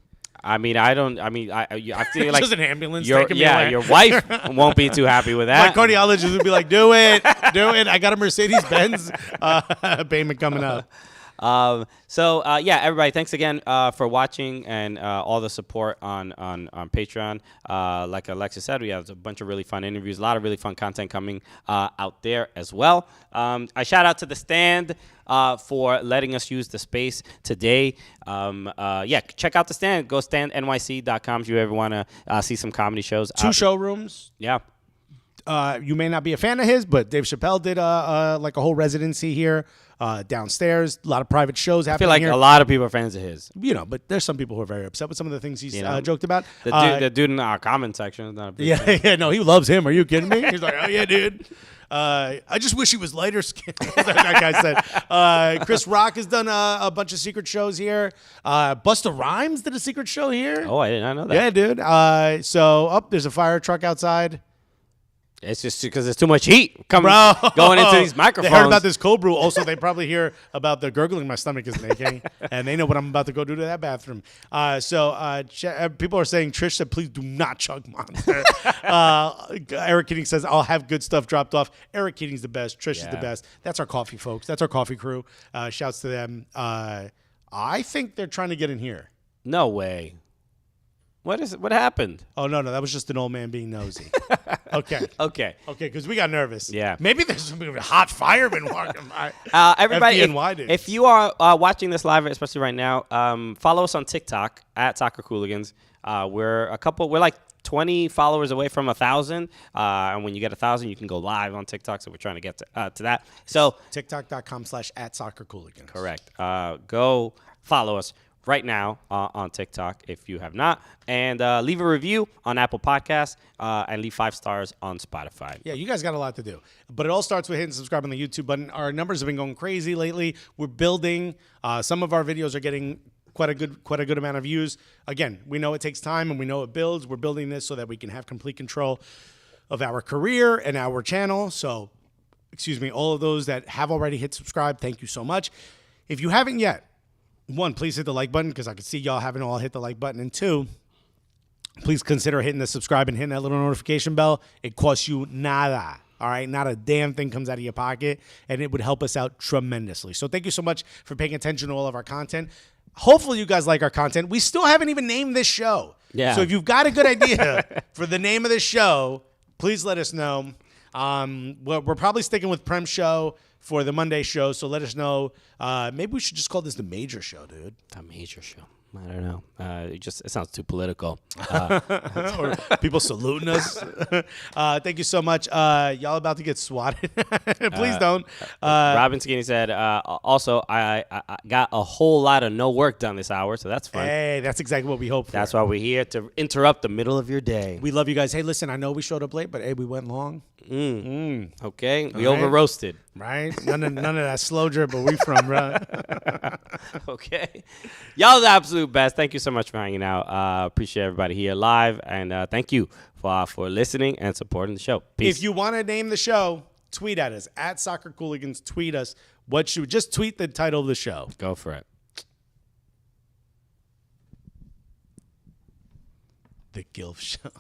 I feel like Just an ambulance your, taking me away. your wife won't be too happy with My that. cardiologist would be like, do it. I got a Mercedes-Benz payment coming up. Everybody, thanks again for watching and all the support on Patreon. Like Alexis said, we have a bunch of really fun interviews, a lot of really fun content coming out there as well. I shout out to The Stand for letting us use the space today. Check out The Stand. Go standnyc.com if you ever want to see some comedy shows. 2 showrooms. Yeah. You may not be a fan of his, but Dave Chappelle did like a whole residency here downstairs. A lot of private shows I happening feel like here. a lot of people are fans of his. You know, but there's some people who are very upset with some of the things he's joked about. The dude in our comment section is not a big fan. Yeah, no, he loves him. Are you kidding me? He's like, oh, yeah, dude. I just wish he was lighter skinned. That guy said. Chris Rock has done a bunch of secret shows here. Busta Rhymes did a secret show here. Oh, I did not know that. Yeah, dude. There's a fire truck outside. It's just because there's too much heat going into these microphones. They heard about this cold brew. Also, they probably hear about the gurgling my stomach is making, and they know what I'm about to go do to that bathroom. People are saying, Trish said, please do not chug Monster. Eric Keating says, I'll have good stuff dropped off. Eric Keating's the best. Trish is the best. That's our coffee, folks. That's our coffee crew. Shouts to them. I think they're trying to get in here. No way. What happened? Oh, no, that was just an old man being nosy. Okay. Okay, because we got nervous. Yeah. Maybe there's some hot firemen walking by. Everybody, FDNY if you are watching this live, especially right now, follow us on TikTok at Soccer Cooligans. We're like 20 followers away from 1,000. And when you get 1,000, you can go live on TikTok. So we're trying to get to that. So TikTok.com/@soccercooligans. Correct. Go follow us right now on TikTok if you have not, and leave a review on Apple Podcasts and leave 5 stars on Spotify. Yeah, you guys got a lot to do, but it all starts with hitting subscribe on the YouTube button. Our numbers have been going crazy lately. We're building. Some of our videos are getting quite a good amount of views. Again, we know it takes time and we know it builds. We're building this so that we can have complete control of our career and our channel. So, all of those that have already hit subscribe, thank you so much. If you haven't yet, 1, please hit the like button because I can see y'all haven't all hit the like button. And 2, please consider hitting the subscribe and hitting that little notification bell. It costs you nada. All right, not a damn thing comes out of your pocket, and it would help us out tremendously. So thank you so much for paying attention to all of our content. Hopefully you guys like our content. We still haven't even named this show. Yeah. So if you've got a good idea for the name of this show, please let us know. We're probably sticking with Prem Show for the Monday show, so let us know. Maybe we should just call this the Major Show, dude. The Major Show. I don't know. It sounds too political. Or people saluting us. Thank you so much. Y'all about to get swatted. Please don't. Robin Skinny said, also, I got a whole lot of no work done this hour, so that's fun. Hey, that's exactly what we hope for. That's why we're here, to interrupt the middle of your day. We love you guys. Hey, listen, I know we showed up late, but hey, we went long. Okay, we All right. over-roasted. Right? None of that slow drip where we from, bro. Okay. Y'all the absolute best. Thank you so much for hanging out. Appreciate everybody here live, and thank you for listening and supporting the show. Peace. If you want to name the show, tweet at us, at Soccer Cooligans. Tweet us. Just tweet the title of the show. Go for it. The Gilf Show.